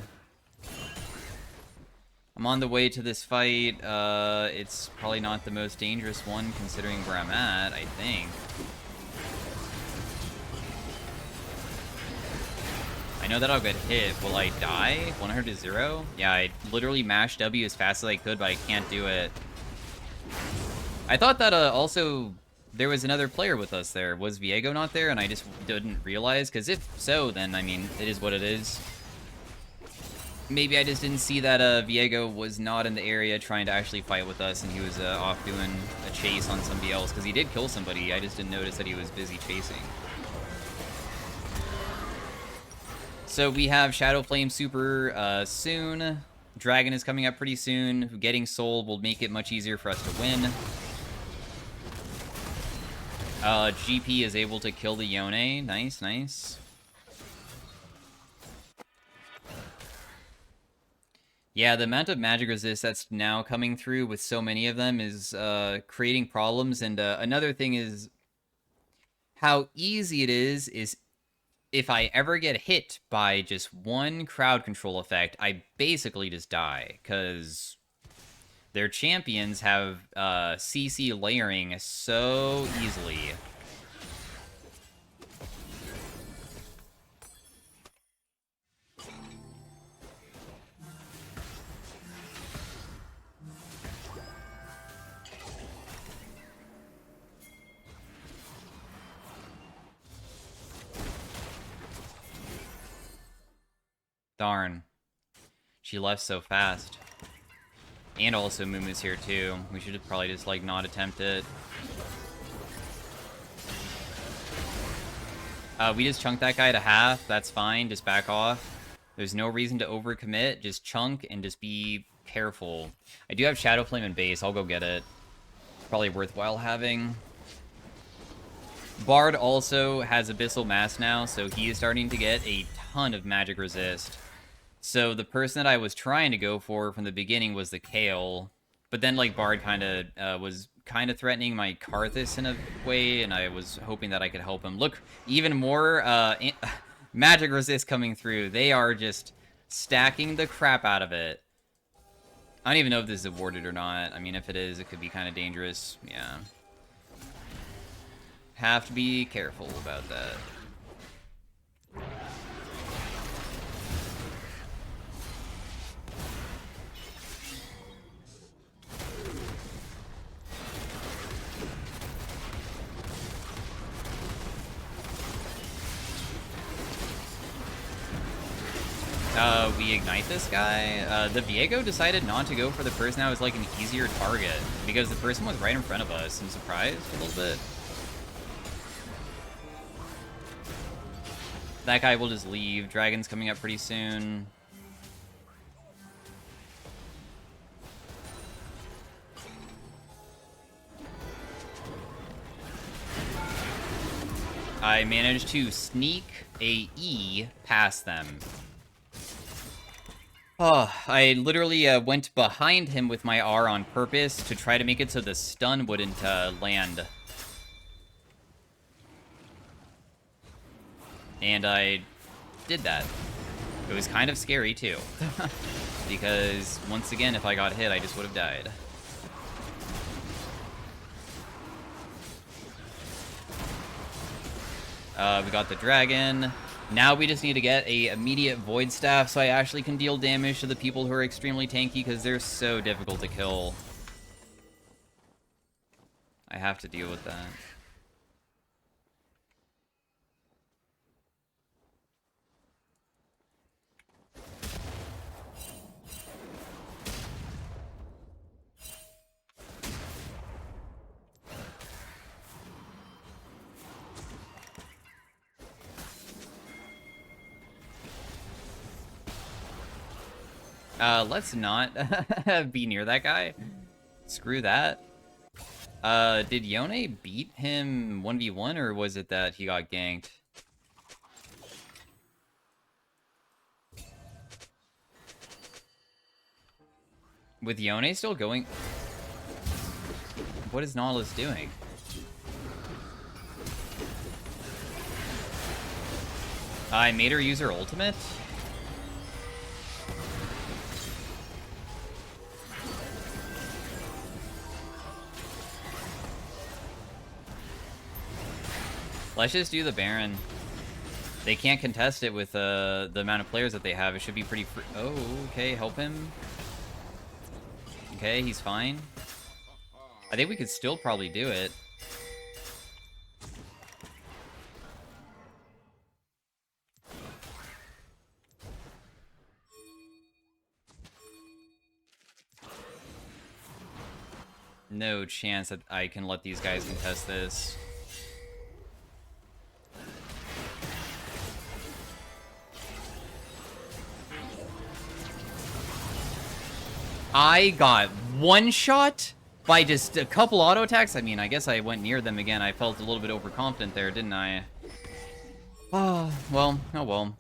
I'm on the way to this fight. It's probably not the most dangerous one considering where I'm at, I think. I know that I'll get hit. Will I die? 100 to 0? Yeah, I literally mashed W as fast as I could, but I can't do it. I thought that also... there was another player with us there. Was Viego not there? And I just didn't realize? Because if so, then, I mean, it is what it is. Maybe I just didn't see that Viego was not in the area trying to actually fight with us, and he was off doing a chase on somebody else. Because he did kill somebody. I just didn't notice that he was busy chasing. So we have Shadow Flame super soon. Dragon is coming up pretty soon. Getting Soul will make it much easier for us to win. GP is able to kill the Yone. Nice, nice. Yeah, the amount of magic resist that's now coming through with so many of them is creating problems. And another thing is how easy it is if I ever get hit by just one crowd control effect, I basically just die, because their champions have CC layering so easily. Darn. She left so fast. And also Mumu's here too. We should have probably just, like, not attempt it. We just chunked that guy to half. That's fine. Just back off. There's no reason to overcommit. Just chunk and just be careful. I do have Shadow Flame in base. I'll go get it. Probably worthwhile having. Bard also has Abyssal Mass now, so he is starting to get a ton of magic resist. So the person that I was trying to go for from the beginning was the Kale, but then, like, Bard kind of was kind of threatening my Karthus in a way, and I was hoping that I could help him. Look, even more magic resist coming through. They are just stacking the crap out of it. I don't even know if this is awarded or not. I mean, if it is, it could be kind of dangerous. Yeah. Have to be careful about that. We ignite this guy. The Viego decided not to go for the person that was, like, an easier target, because the person was right in front of us. I'm surprised a little bit. That guy will just leave. Dragon's coming up pretty soon. I managed to sneak a E past them. Oh, I literally went behind him with my R on purpose to try to make it so the stun wouldn't land. And I did that. It was kind of scary, too. Because, once again, if I got hit, I just would have died. We got the dragon. Now we just need to get a immediate Void Staff so I actually can deal damage to the people who are extremely tanky, because they're so difficult to kill. I have to deal with that. Let's not be near that guy. Screw that. Did Yone beat him 1v1, or was it that he got ganked? With Yone still going... What is Nautilus doing? I made her use her ultimate? Let's just do the Baron. They can't contest it with the amount of players that they have. It should be pretty free. Oh, okay, help him. Okay, he's fine. I think we could still probably do it. No chance that I can let these guys contest this. I got one shot by just a couple auto attacks. I mean, I guess I went near them again. I felt a little bit overconfident there, didn't I? Oh, well, oh well.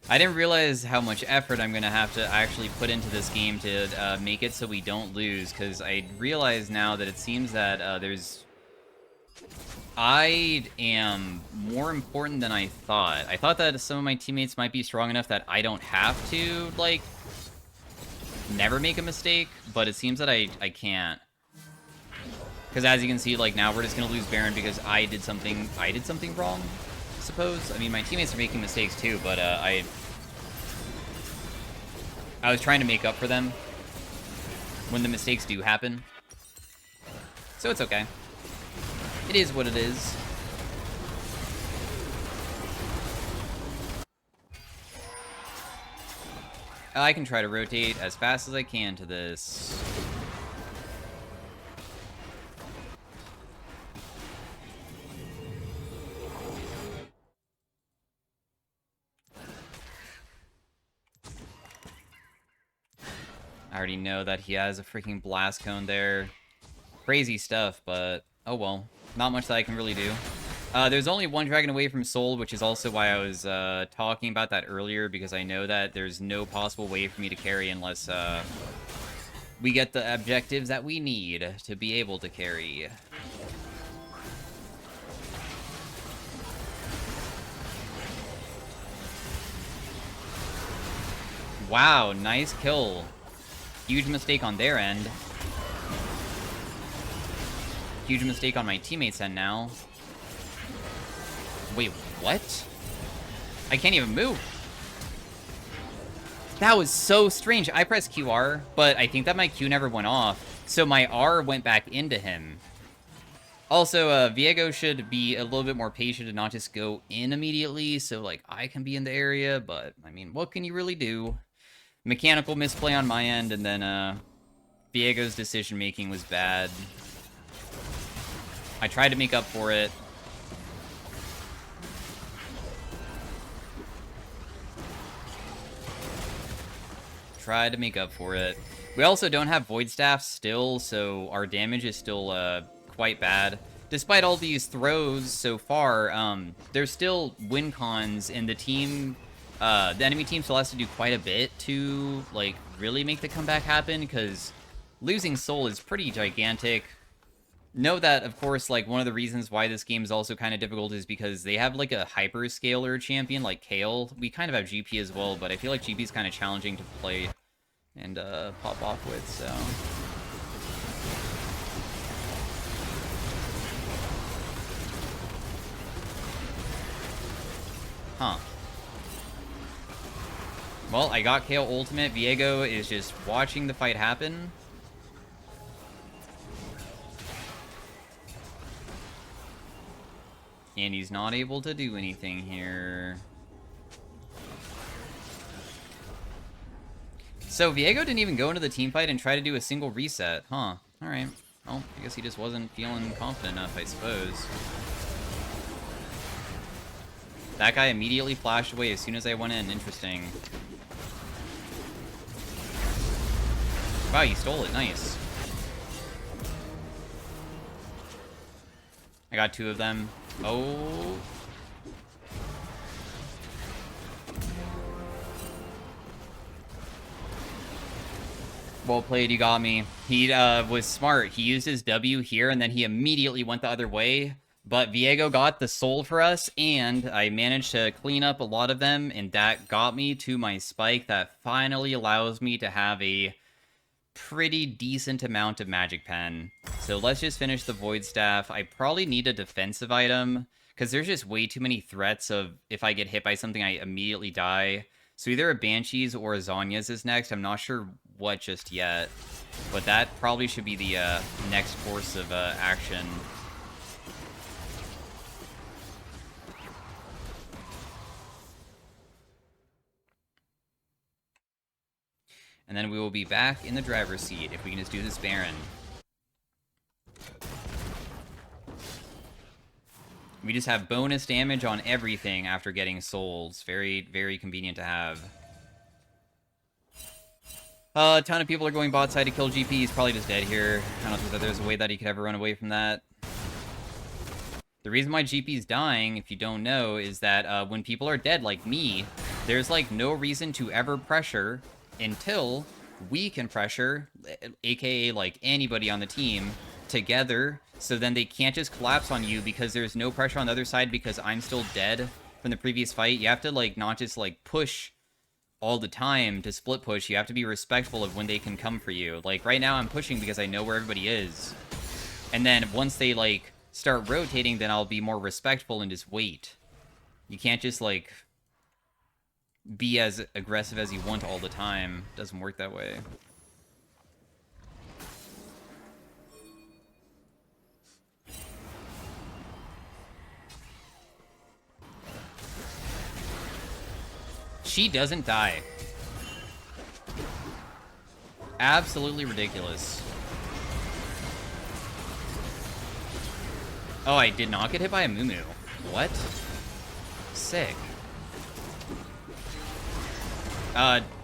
I didn't realize how much effort I'm going to have to actually put into this game to make it so we don't lose, because I realize now that it seems that I am more important than I thought. I thought that some of my teammates might be strong enough that I don't have to, like, never make a mistake, but it seems that I can't. Because as you can see, like, now we're just going to lose Baron because I did something wrong, I suppose. I mean, my teammates are making mistakes too, but I was trying to make up for them when the mistakes do happen. So it's okay. It is what it is. I can try to rotate as fast as I can to this. I already know that he has a freaking blast cone there. Crazy stuff, but oh well. Not much that I can really do. There's only one dragon away from Soul, which is also why I was talking about that earlier, because I know that there's no possible way for me to carry unless we get the objectives that we need to be able to carry. Wow, nice kill. Huge mistake on their end. Huge mistake on my teammates' end now. Wait, what? I can't even move. That was so strange. I pressed QR, but I think that my Q never went off, so my R went back into him. Also, Viego should be a little bit more patient and not just go in immediately, so, like, I can be in the area, but, I mean, what can you really do? Mechanical misplay on my end, and then, Viego's decision-making was bad. I tried to make up for it. Tried to make up for it. We also don't have Void Staff still, so our damage is still, quite bad. Despite all these throws so far, there's still win cons, and the team, the enemy team still has to do quite a bit to, like, really make the comeback happen, because losing Soul is pretty gigantic. Know that, of course, like, one of the reasons why this game is also kind of difficult is because they have, like, a hyperscaler champion, like Kale. We kind of have GP as well, but I feel like GP is kind of challenging to play and, pop off with, so... Huh. Well, I got Kale ultimate. Viego is just watching the fight happen. And he's not able to do anything here. So Viego didn't even go into the team fight and try to do a single reset. Huh. Alright. Well, I guess he just wasn't feeling confident enough, I suppose. That guy immediately flashed away as soon as I went in. Interesting. Wow, you stole it. Nice. I got two of them. Oh. Well played, you got me. He was smart. He used his W here, and then he immediately went the other way. But Viego got the soul for us, and I managed to clean up a lot of them, and that got me to my spike that finally allows me to have a pretty decent amount of magic pen. So let's just finish the void staff. I probably need a defensive item, because there's just way too many threats of if I get hit by something, I immediately die. So either a Banshee's or a Zonya's is next. I'm not sure what just yet, but that probably should be the next course of action. And then we will be back in the driver's seat if we can just do this Baron. We just have bonus damage on everything after getting souls. Very, very convenient to have. A ton of people are going bot side to kill GP. He's probably just dead here. I don't think that there's a way that he could ever run away from that. The reason why GP's dying, if you don't know, is that when people are dead like me, there's like no reason to ever pressure until we can pressure, aka like anybody on the team, together, so then they can't just collapse on you because there's no pressure on the other side because I'm still dead from the previous fight. You have to like not just like push all the time to split push. You have to be respectful of when they can come for you. Like right now I'm pushing because I know where everybody is. And then once they like start rotating, then I'll be more respectful and just wait. You can't just like be as aggressive as you want all the time. It doesn't work that way. She doesn't die. Absolutely ridiculous. Oh, I did not get hit by a Mumu. What? Sick.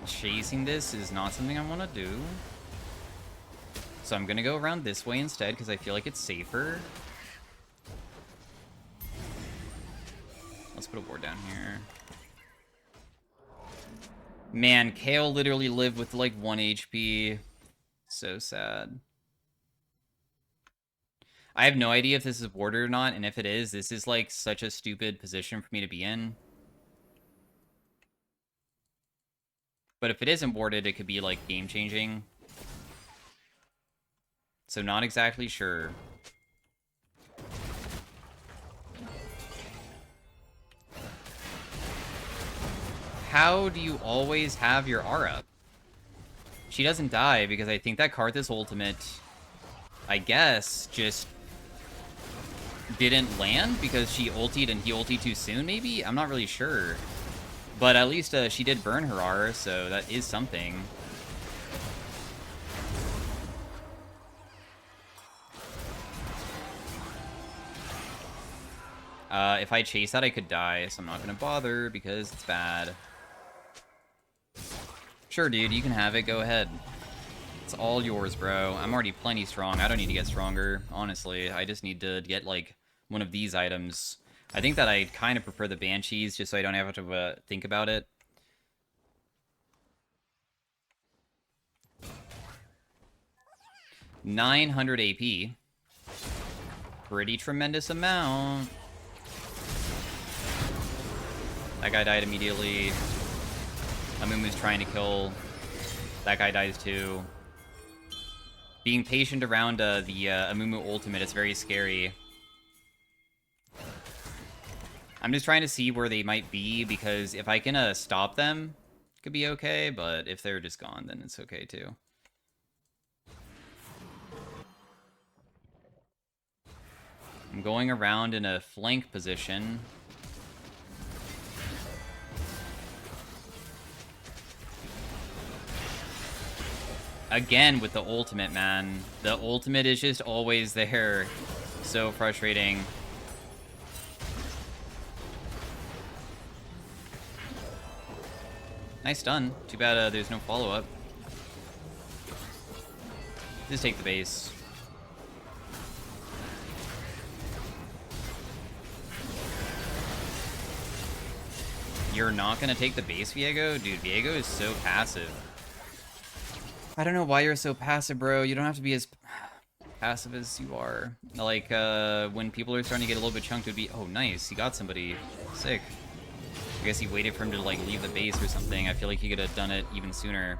Chasing this is not something I want to do. So I'm gonna go around this way instead, because I feel like it's safer. Let's put a ward down here. Man, Kale literally lived with like 1 HP. So sad. I have no idea if this is warded or not, and if it is, this is like such a stupid position for me to be in. But if it isn't warded, it could be like game-changing. So not exactly sure. How do you always have your R up? She doesn't die because I think that Karthus ultimate, I guess, just didn't land because she ultied and he ultied too soon, maybe? I'm not really sure. But at least she did burn her R, so that is something. If I chase that, I could die, so I'm not going to bother because it's bad. Sure, dude, you can have it. Go ahead. It's all yours, bro. I'm already plenty strong. I don't need to get stronger, honestly. I just need to get, like, one of these items. I think that I kind of prefer the Banshees, just so I don't have to think about it. $900 AP. Pretty tremendous amount. That guy died immediately. Amumu's trying to kill. That guy dies too. Being patient around the Amumu ultimate is very scary. I'm just trying to see where they might be, because if I can stop them, it could be okay, but if they're just gone, then it's okay too. I'm going around in a flank position. Again with the ultimate, man. The ultimate is just always there. So frustrating. Nice stun. Too bad there's no follow-up. Just take the base. You're not gonna take the base, Viego? Dude, Viego is so passive. I don't know why you're so passive, bro. You don't have to be as passive as you are. Like, when people are starting to get a little bit chunked, it would be... Oh, nice. He got somebody. Sick. I guess he waited for him to, like, leave the base or something. I feel like he could have done it even sooner.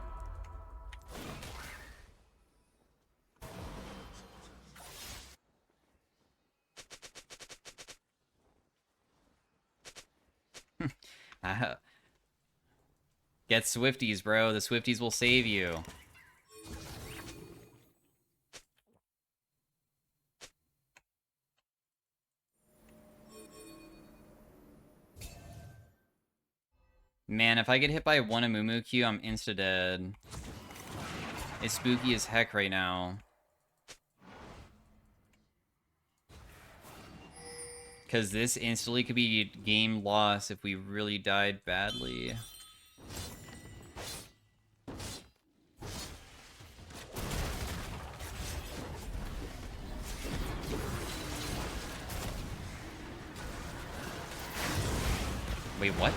Get Swifties, bro. The Swifties will save you. Man, if I get hit by one Amumu Q, I'm insta-dead. It's spooky as heck right now. Because this instantly could be game loss if we really died badly. Wait, what?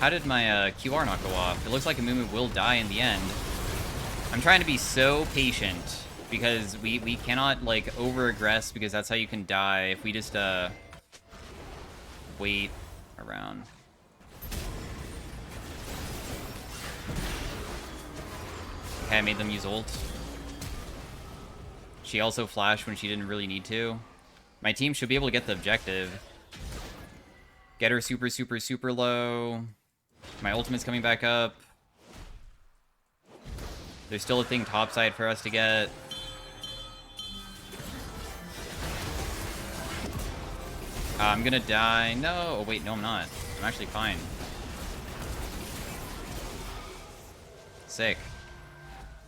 How did my QR not go off? It looks like Amumu will die in the end. I'm trying to be so patient because we cannot, like, over-aggress because that's how you can die if we just, wait around. Okay, I made them use ult. She also flashed when she didn't really need to. My team should be able to get the objective. Get her super, super, super low. My ultimate's coming back up. There's still a thing topside for us to get. I'm gonna die. No! Oh, wait, no, I'm not. I'm actually fine. Sick.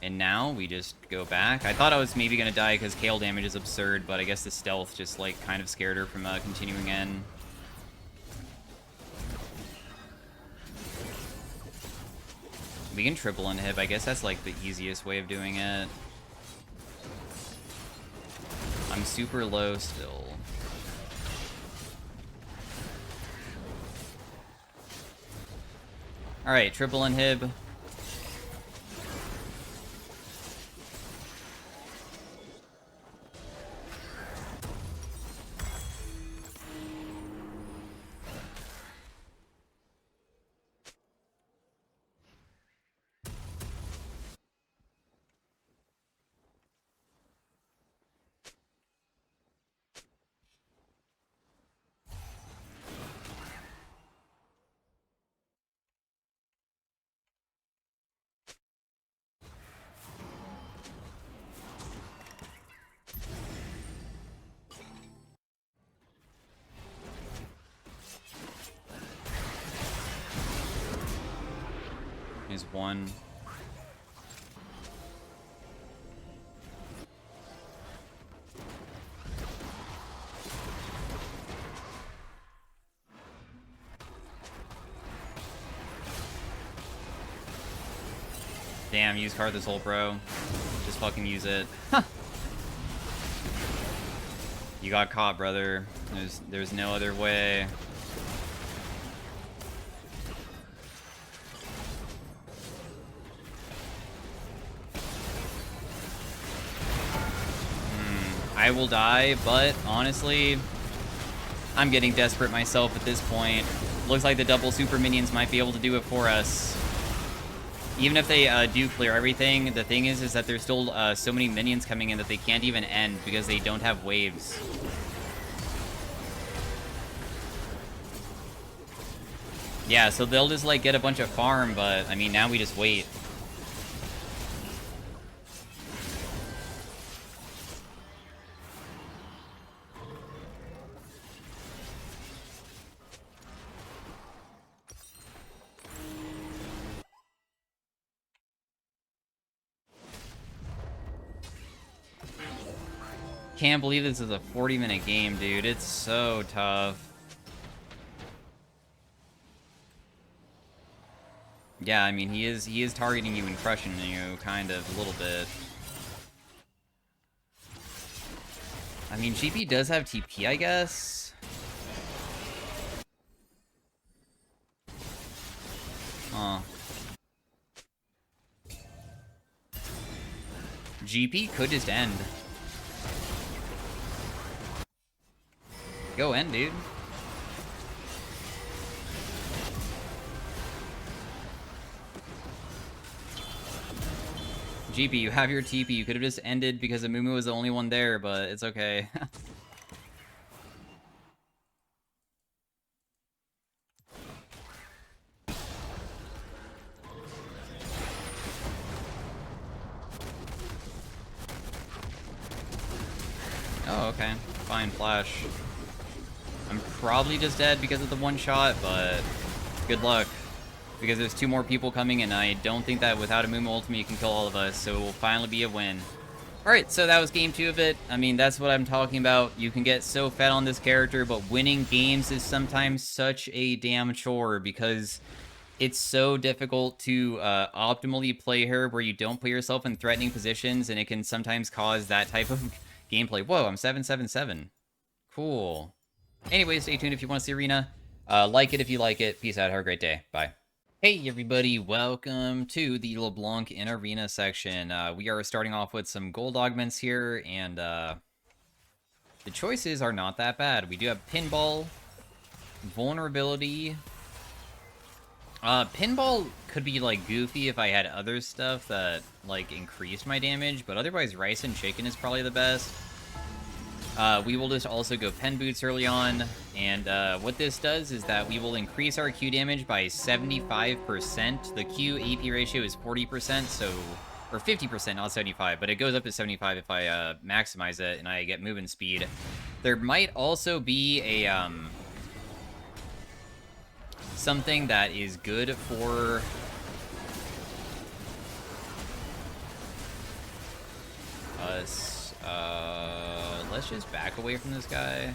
And now we just go back. I thought I was maybe gonna die because Kale damage is absurd, but I guess the stealth just, like, kind of scared her from continuing in. We can triple inhib. I guess that's, like, the easiest way of doing it. I'm super low still. Alright, triple inhib. Is one. Damn, use card this whole bro. Just fucking use it. Huh. You got caught, brother. There's no other way. I will die, but honestly, I'm getting desperate myself at this point. Looks like the double super minions might be able to do it for us. Even if they do clear everything, the thing is that there's still so many minions coming in that they can't even end because they don't have waves. Yeah, so they'll just, like, get a bunch of farm, but, I mean, now we just wait. Can't believe this is a 40-minute game, dude. It's so tough. Yeah, I mean, he is targeting you and crushing you, kind of, a little bit. I mean, GP does have TP, I guess. Huh. GP could just end. Go end, dude. GP, you have your TP. You could have just ended because Amumu was the only one there, but it's okay. Oh, okay. Fine, flash. I'm probably just dead because of the one shot, but good luck. Because there's two more people coming, and I don't think that without a Amumu ultimate you can kill all of us, so it will finally be a win. Alright, so that was game 2 of it. I mean, that's what I'm talking about. You can get so fed on this character, but winning games is sometimes such a damn chore because it's so difficult to optimally play her where you don't put yourself in threatening positions, and it can sometimes cause that type of gameplay. Whoa, I'm 777. Cool. Anyway, stay tuned if you want to see Arena. Like it if you like it. Peace out. Have a great day. Bye. Hey everybody, welcome to the Leblanc in Arena section. We are starting off with some gold augments here, and the choices are not that bad. We do have Pinball, Vulnerability. Pinball could be, like, goofy if I had other stuff that, like, increased my damage, but otherwise Rice and Chicken is probably the best. We will just also go Pen Boots early on, and what this does is that we will increase our Q damage by 75%. The Q AP ratio is 40%, so... or 50%, not 75, but it goes up to 75 if I maximize it and I get movement speed. There might also be a... something that is good for... us. Let's just back away from this guy.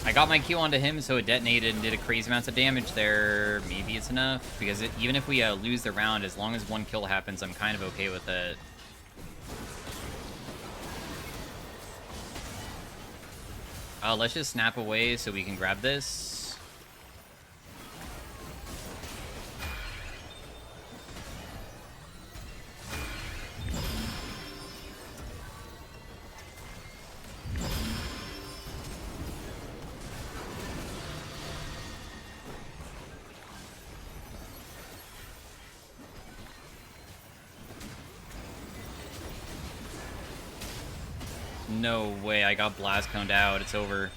I got my Q onto him, so it detonated and did a crazy amounts of damage there. Maybe it's enough, because even if we lose the round, as long as one kill happens, I'm kind of okay with it. Let's just snap away so we can grab this. No way, I got blast coned out. It's over.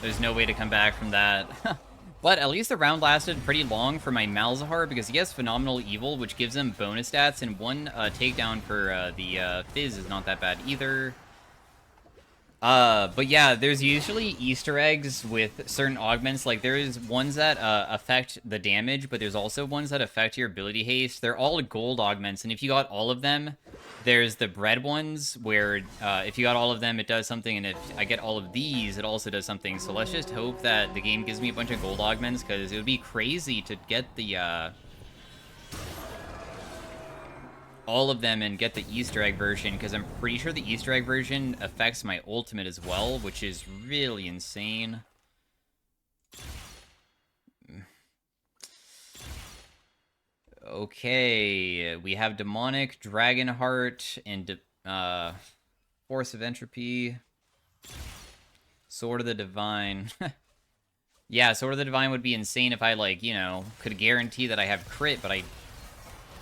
There's no way to come back from that. But at least the round lasted pretty long for my Malzahar, because he has Phenomenal Evil, which gives him bonus stats, and one takedown for the Fizz is not that bad either. But yeah, there's usually Easter eggs with certain augments. Like, there's ones that affect the damage, but there's also ones that affect your ability haste. They're all gold augments, and if you got all of them, there's the bread ones, where if you got all of them, it does something, and if I get all of these, it also does something. So let's just hope that the game gives me a bunch of gold augments, because it would be crazy to get the... all of them and get the Easter egg version, because I'm pretty sure the Easter egg version affects my ultimate as well, which is really insane. Okay, we have Demonic, Dragonheart, and Force of Entropy. Sword of the Divine. Yeah, Sword of the Divine would be insane if I, like, you know, could guarantee that I have crit, but I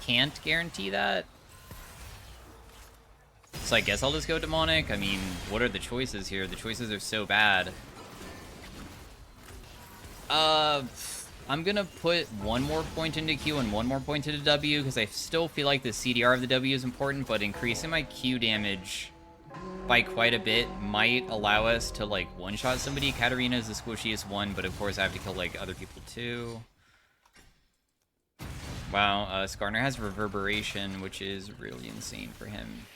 can't guarantee that. So I guess I'll just go Demonic. I mean, what are the choices here? The choices are so bad. I'm gonna put one more point into Q and one more point into W, because I still feel like the CDR of the W is important, but increasing my Q damage by quite a bit might allow us to, like, one-shot somebody. Katarina is the squishiest one, but of course I have to kill, like, other people too. Wow, Skarner has Reverberation, which is really insane for him.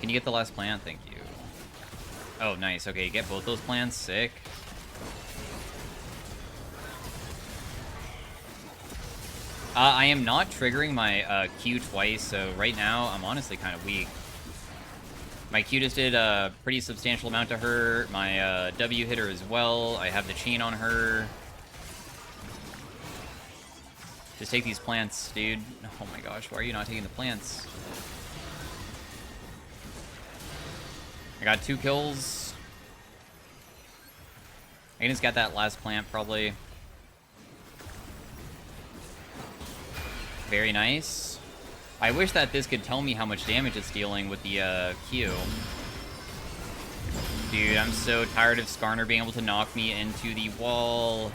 Can you get the last plant? Thank you. Oh, nice. Okay, get both those plants. Sick. I am not triggering my Q twice, so right now I'm honestly kind of weak. My Q just did a pretty substantial amount to her. My W hit her as well. I have the chain on her. Just take these plants, dude. Oh my gosh, why are you not taking the plants? I got 2 kills. I just got that last plant, probably. Very nice. I wish that this could tell me how much damage it's dealing with the Q. Dude, I'm so tired of Skarner being able to knock me into the wall.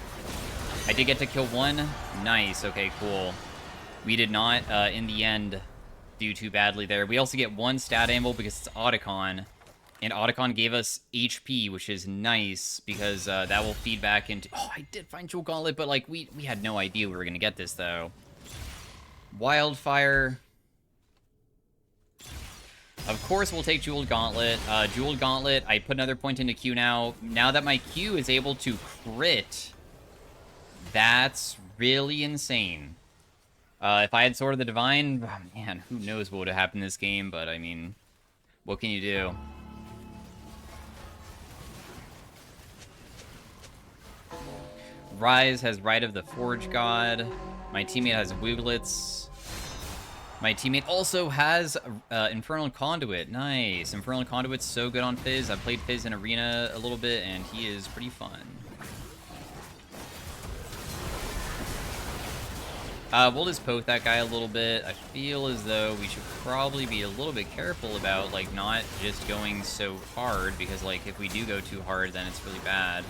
I did get to kill one. Nice. Okay, cool. We did not, in the end, do too badly there. We also get 1 stat anvil because it's Otacon. And Otacon gave us HP, which is nice, because that will feed back into... Oh, I did find Jewel Gauntlet, but, like, we had no idea we were going to get this, though. Wildfire. Of course, we'll take Jeweled Gauntlet. Jeweled Gauntlet, I put another point into Q now. Now that my Q is able to crit, that's really insane. If I had Sword of the Divine, oh, man, who knows what would have happened in this game, but I mean, what can you do? Rise has Rite of the Forge God. My teammate has Wooglets. My teammate also has Infernal Conduit. Nice. Infernal Conduit's so good on Fizz. I've played Fizz in Arena a little bit, and he is pretty fun. We'll just poke that guy a little bit. I feel as though we should probably be a little bit careful about, like, not just going so hard, because, like, if we do go too hard, then it's really bad.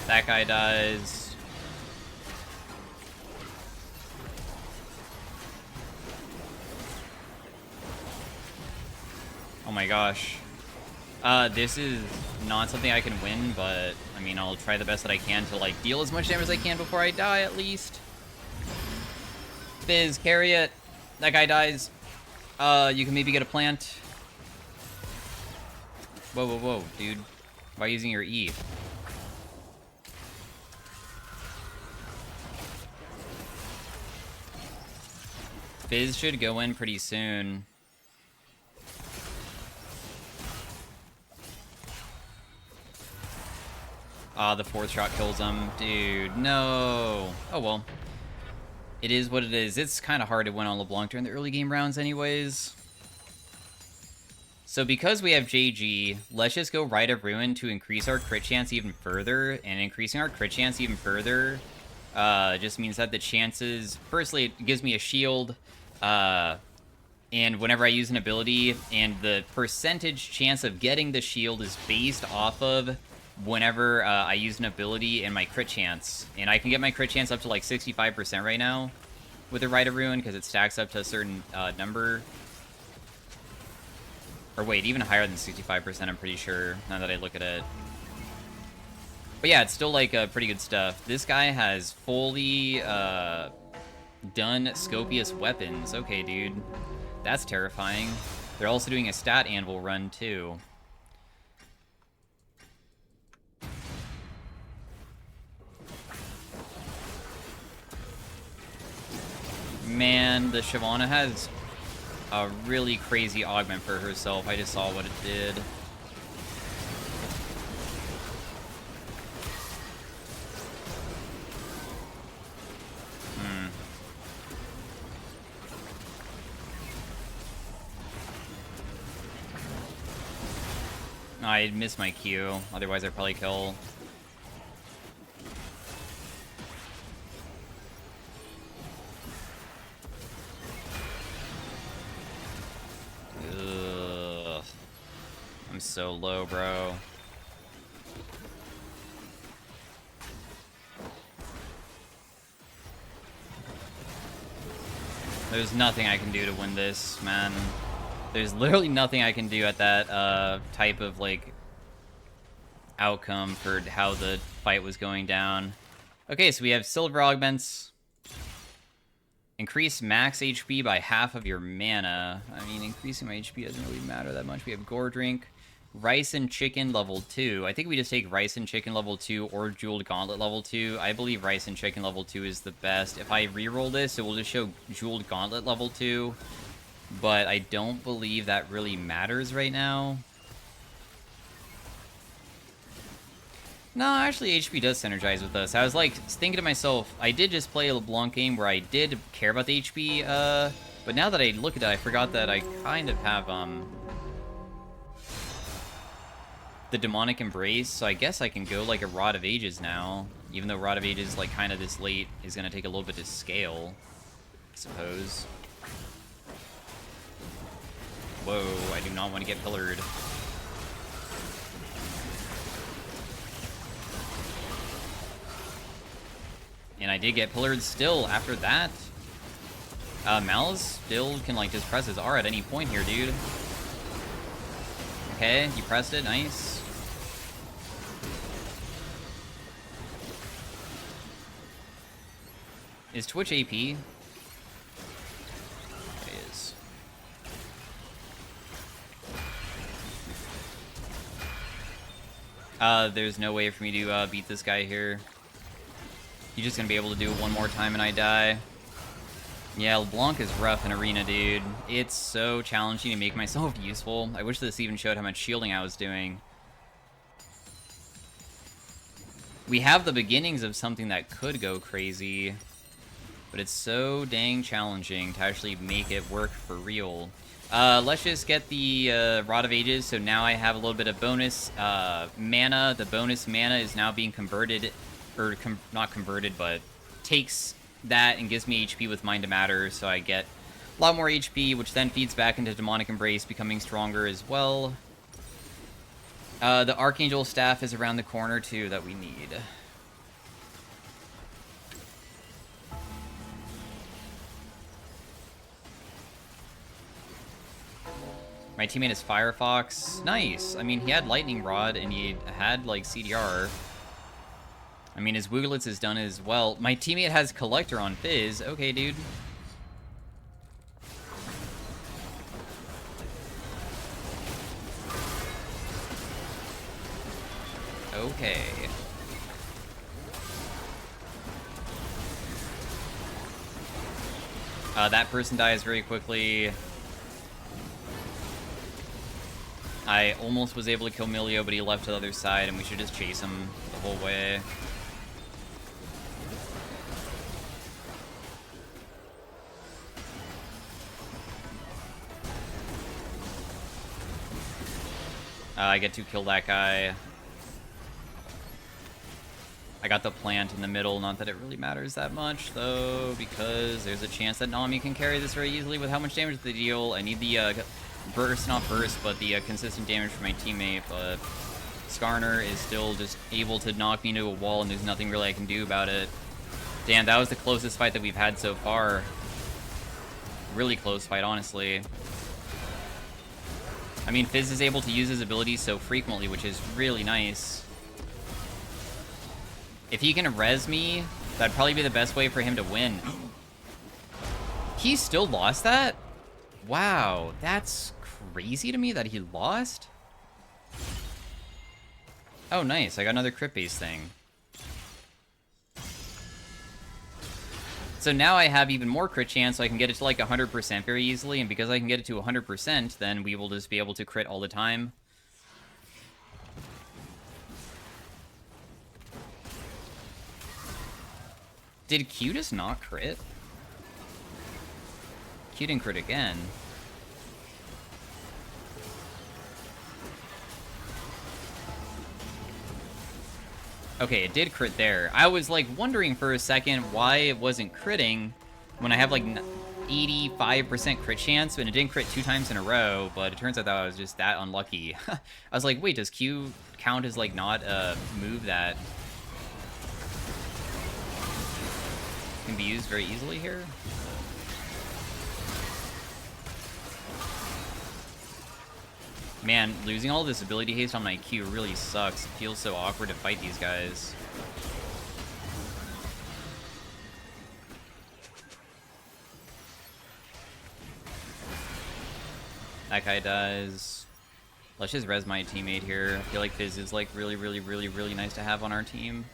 That guy dies. Oh my gosh. This is not something I can win, but, I mean, I'll try the best that I can to, like, deal as much damage as I can before I die, at least. Fizz, carry it. That guy dies. You can maybe get a plant. Whoa, whoa, whoa, dude. Why using your E? Fizz should go in pretty soon. The fourth shot kills him. Dude, no. Oh, well. It is what it is. It's kind of hard to win on LeBlanc during the early game rounds anyways. So because we have JG, let's just go Rite of Ruin to increase our crit chance even further. And increasing our crit chance even further just means that the chances... Firstly, it gives me a shield. And whenever I use an ability, and the percentage chance of getting the shield is based off of whenever I use an ability and my crit chance. And I can get my crit chance up to like 65% right now with the Rite of Ruin because it stacks up to a certain number. Or wait, even higher than 65%, I'm pretty sure, now that I look at it. But yeah, it's still like pretty good stuff. This guy has fully done Scopious weapons. Okay, dude. That's terrifying. They're also doing a stat anvil run, too. Man, the Shyvana has a really crazy augment for herself. I just saw what it did. I missed my Q, otherwise I'd probably kill. Ugh. I'm so low, bro. There's nothing I can do to win this, man. There's literally nothing I can do at that type of, like, outcome for how the fight was going down. Okay, so we have Silver Augments. Increase max HP by half of your mana. I mean, increasing my HP doesn't really matter that much. We have Gore Drink. Rice and Chicken level 2. I think we just take Rice and Chicken level 2 or Jeweled Gauntlet level 2. I believe Rice and Chicken level 2 is the best. If I reroll this, it will just show Jeweled Gauntlet level 2. But I don't believe that really matters right now. No, actually HP does synergize with us. I was like thinking to myself, I did just play a LeBlanc game where I did care about the HP, but now that I look at it, I forgot that I kind of have the Demonic Embrace, so I guess I can go like a Rod of Ages now, even though Rod of Ages, like, kind of this late is going to take a little bit to scale, I suppose. Whoa, I do not want to get pillared. And I did get pillared still after that. Malice still can, like, just press his R at any point here, dude. Okay, you pressed it, nice. Is Twitch AP? It is. There's no way for me to beat this guy here. He's just gonna be able to do it one more time and I die. Yeah, Leblanc is rough in Arena, dude. It's so challenging to make myself useful. I wish this even showed how much shielding I was doing. We have the beginnings of something that could go crazy, but it's so dang challenging to actually make it work for real. Let's just get the Rod of Ages, so now I have a little bit of bonus mana. The bonus mana is now being converted, or not converted, but takes that and gives me HP with Mind to Matter, so I get a lot more HP, which then feeds back into Demonic Embrace, becoming stronger as well. The Archangel Staff is around the corner, too, that we need. My teammate is Firefox. Nice! I mean, he had Lightning Rod, and he had, like, CDR. I mean, his Wooglets is done as well. My teammate has Collector on Fizz. Okay, dude. Okay. That person dies very quickly. I almost was able to kill Milio, but he left to the other side, and we should just chase him the whole way. I get to kill that guy. I got the plant in the middle, not that it really matters that much, though, because there's a chance that Nami can carry this very easily with how much damage they deal. I need the burst, not burst, but the consistent damage for my teammate, but Skarner is still just able to knock me into a wall, and there's nothing really I can do about it. Damn, that was the closest fight that we've had so far. Really close fight, honestly. I mean, Fizz is able to use his abilities so frequently, which is really nice. If he can res me, that'd probably be the best way for him to win. He still lost that? Wow, that's crazy to me that he lost? Oh, nice. I got another crit base thing. So now I have even more crit chance, so I can get it to like 100% very easily, and because I can get it to 100%, then we will just be able to crit all the time. Did Q just not crit? Q didn't crit again. Okay, it did crit there. I was like wondering for a second why it wasn't critting when I have like 85% crit chance, and it didn't crit 2 times in a row, but it turns out that I was just that unlucky. I was like, wait, does Q count as like not a move that can be used very easily here? Man, losing all this ability haste on my Q really sucks. It feels so awkward to fight these guys. That guy dies. Let's just res my teammate here. I feel like Fizz is like really, really, really, really nice to have on our team.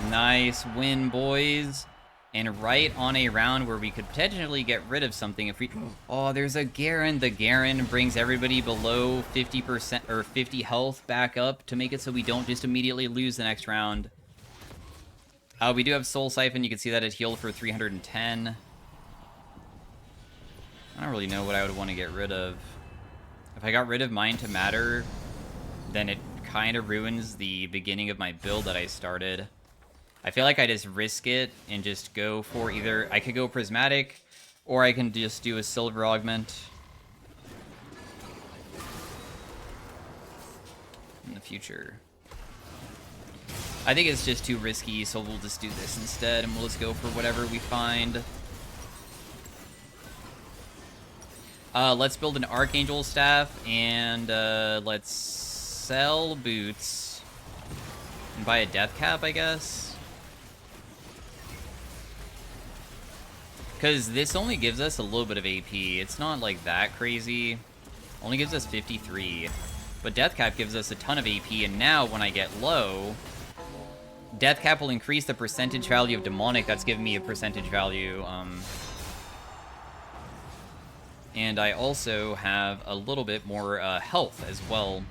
Nice win, boys. And right on a round where we could potentially get rid of something if we... Oh, there's a Garen. The Garen brings everybody below 50% or 50 health back up to make it so we don't just immediately lose the next round. We do have Soul Siphon. You can see that it healed for 310. I don't really know what I would want to get rid of. If I got rid of Mind to Matter, then it kind of ruins the beginning of my build that I started. I feel like I just risk it and just go for either... I could go Prismatic, or I can just do a Silver Augment in the future. I think it's just too risky, so we'll just do this instead, and we'll just go for whatever we find. Let's build an Archangel Staff, and let's sell boots. And buy a Death Cap, I guess. Because this only gives us a little bit of AP. It's not, like, that crazy. Only gives us 53. But Death Cap gives us a ton of AP, and now, when I get low, Death Cap will increase the percentage value of Demonic. That's giving me a percentage value, and I also have a little bit more health as well.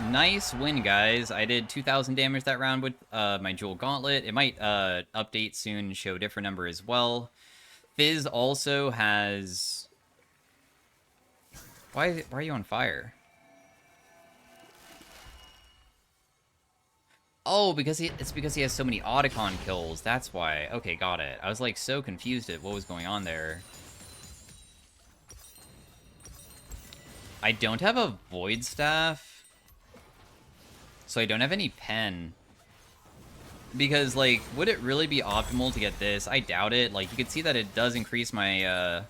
Nice win, guys. I did 2,000 damage that round with my Jewel Gauntlet. It might update soon and show a different number as well. Fizz also has... Why are you on fire? Oh, it's because he has so many Otacon kills. That's why. Okay, got it. I was like so confused at what was going on there. I don't have a Void Staff. So I don't have any pen. Because, like, would it really be optimal to get this? I doubt it. Like, you can see that it does increase my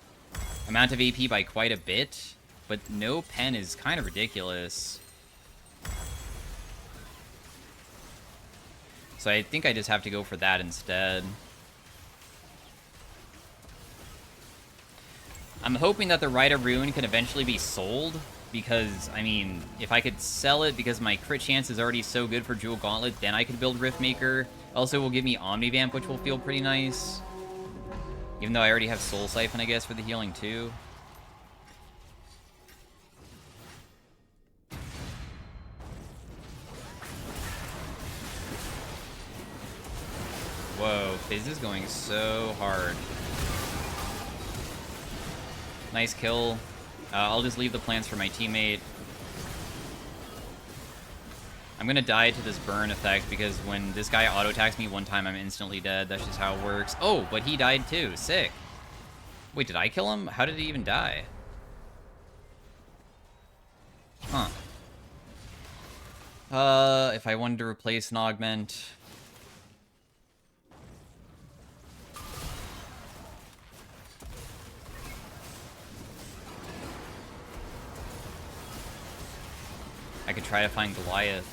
amount of AP by quite a bit. But no pen is kind of ridiculous. So I think I just have to go for that instead. I'm hoping that the Rite of Ruin can eventually be sold. Because, I mean, if I could sell it because my crit chance is already so good for Jewel Gauntlet, then I could build Riftmaker. Also, will give me Omnivamp, which will feel pretty nice. Even though I already have Soul Siphon, I guess, for the healing, too. Whoa, Fizz is going so hard. Nice kill. I'll just leave the plants for my teammate. I'm gonna die to this burn effect because when this guy auto-attacks me one time, I'm instantly dead. That's just how it works. Oh, but he died too. Sick. Wait, did I kill him? How did he even die? Huh. If I wanted to replace an augment... I could try to find Goliath.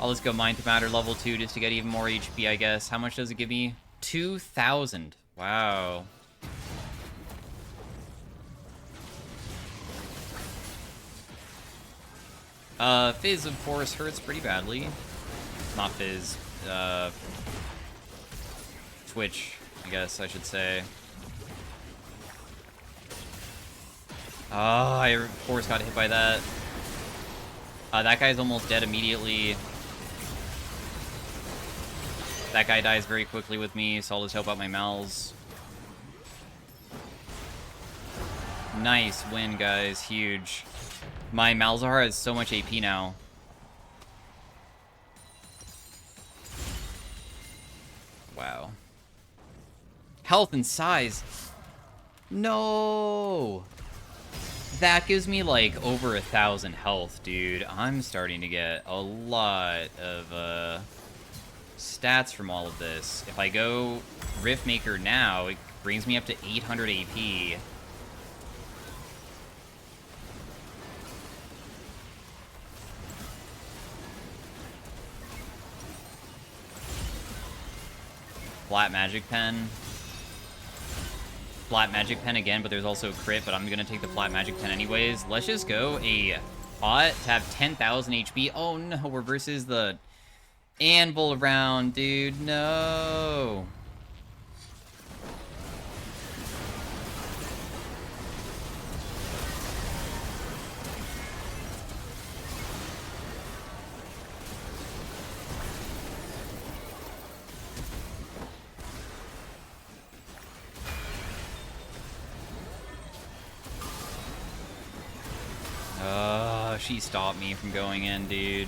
I'll just go Mind to Matter level 2 just to get even more HP, I guess. How much does it give me? 2,000. Wow. Fizz, of course, hurts pretty badly. Not Fizz. Twitch, I guess I should say. I, of course, got hit by that. That guy's almost dead immediately. That guy dies very quickly with me, so I'll just help out my Mals. Nice win, guys. Huge. My Malzahar has so much AP now. Wow. Health and size. No! That gives me, like, over 1,000 health, dude. I'm starting to get a lot of, stats from all of this. If I go Riftmaker now, it brings me up to 800 AP. Flat Magic Pen. Flat Magic Pen again, but there's also crit, but I'm gonna take the Flat Magic Pen anyways. Let's just go a pot to have 10,000 HP. Oh no, we're versus the Anvil round, dude. No. actually stop me from going in, dude.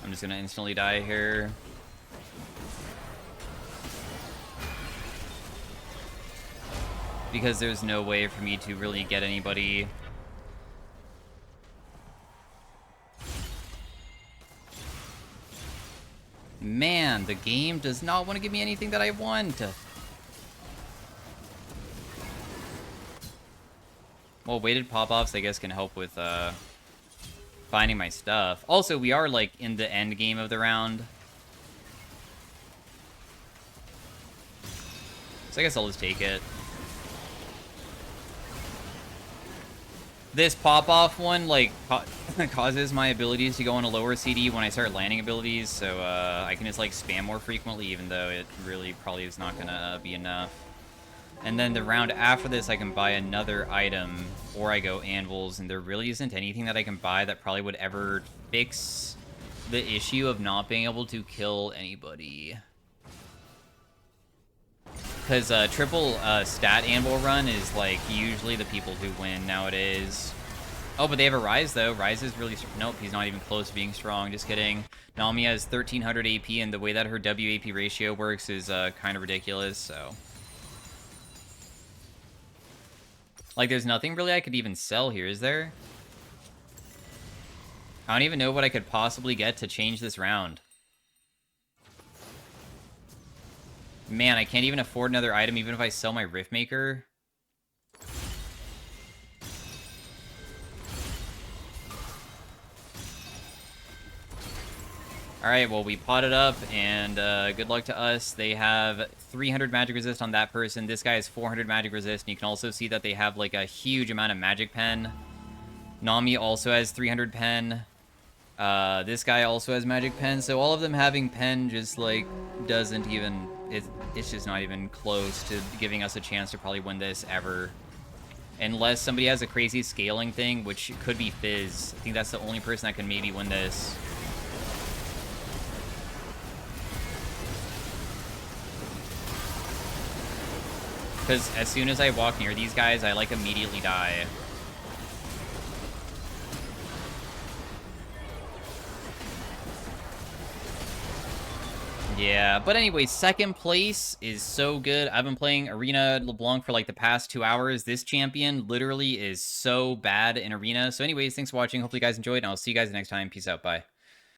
I'm just gonna instantly die here. Because there's no way for me to really get anybody. Man, the game does not want to give me anything that I want. Well, weighted pop-offs, I guess, can help with finding my stuff. Also, we are, like, in the end game of the round. So I guess I'll just take it. This pop-off one, like, causes my abilities to go on a lower CD when I start landing abilities, so I can just, like, spam more frequently, even though it really probably is not gonna be enough. And then the round after this, I can buy another item, or I go anvils, and there really isn't anything that I can buy that probably would ever fix the issue of not being able to kill anybody. Because triple stat anvil run is, like, usually the people who win nowadays. Oh, but they have a Rise, though. Rise is really... Nope, he's not even close to being strong. Just kidding. Nami has 1300 AP, and the way that her WAP ratio works is kind of ridiculous, so... Like, there's nothing really I could even sell here, is there? I don't even know what I could possibly get to change this round. Man, I can't even afford another item even if I sell my Riftmaker. Alright, well, we potted up, and good luck to us. They have 300 magic resist on that person. This guy has 400 magic resist, and you can also see that they have, like, a huge amount of magic pen. Nami also has 300 pen. This guy also has magic pen, so all of them having pen just, like, doesn't even... It's just not even close to giving us a chance to probably win this ever. Unless somebody has a crazy scaling thing, which could be Fizz. I think that's the only person that can maybe win this. Because as soon as I walk near these guys, I, like, immediately die. Yeah, but anyway, second place is so good. I've been playing Arena Leblanc for, like, the past 2 hours. This champion literally is so bad in Arena. So anyways, thanks for watching. Hopefully you guys enjoyed, and I'll see you guys next time. Peace out. Bye.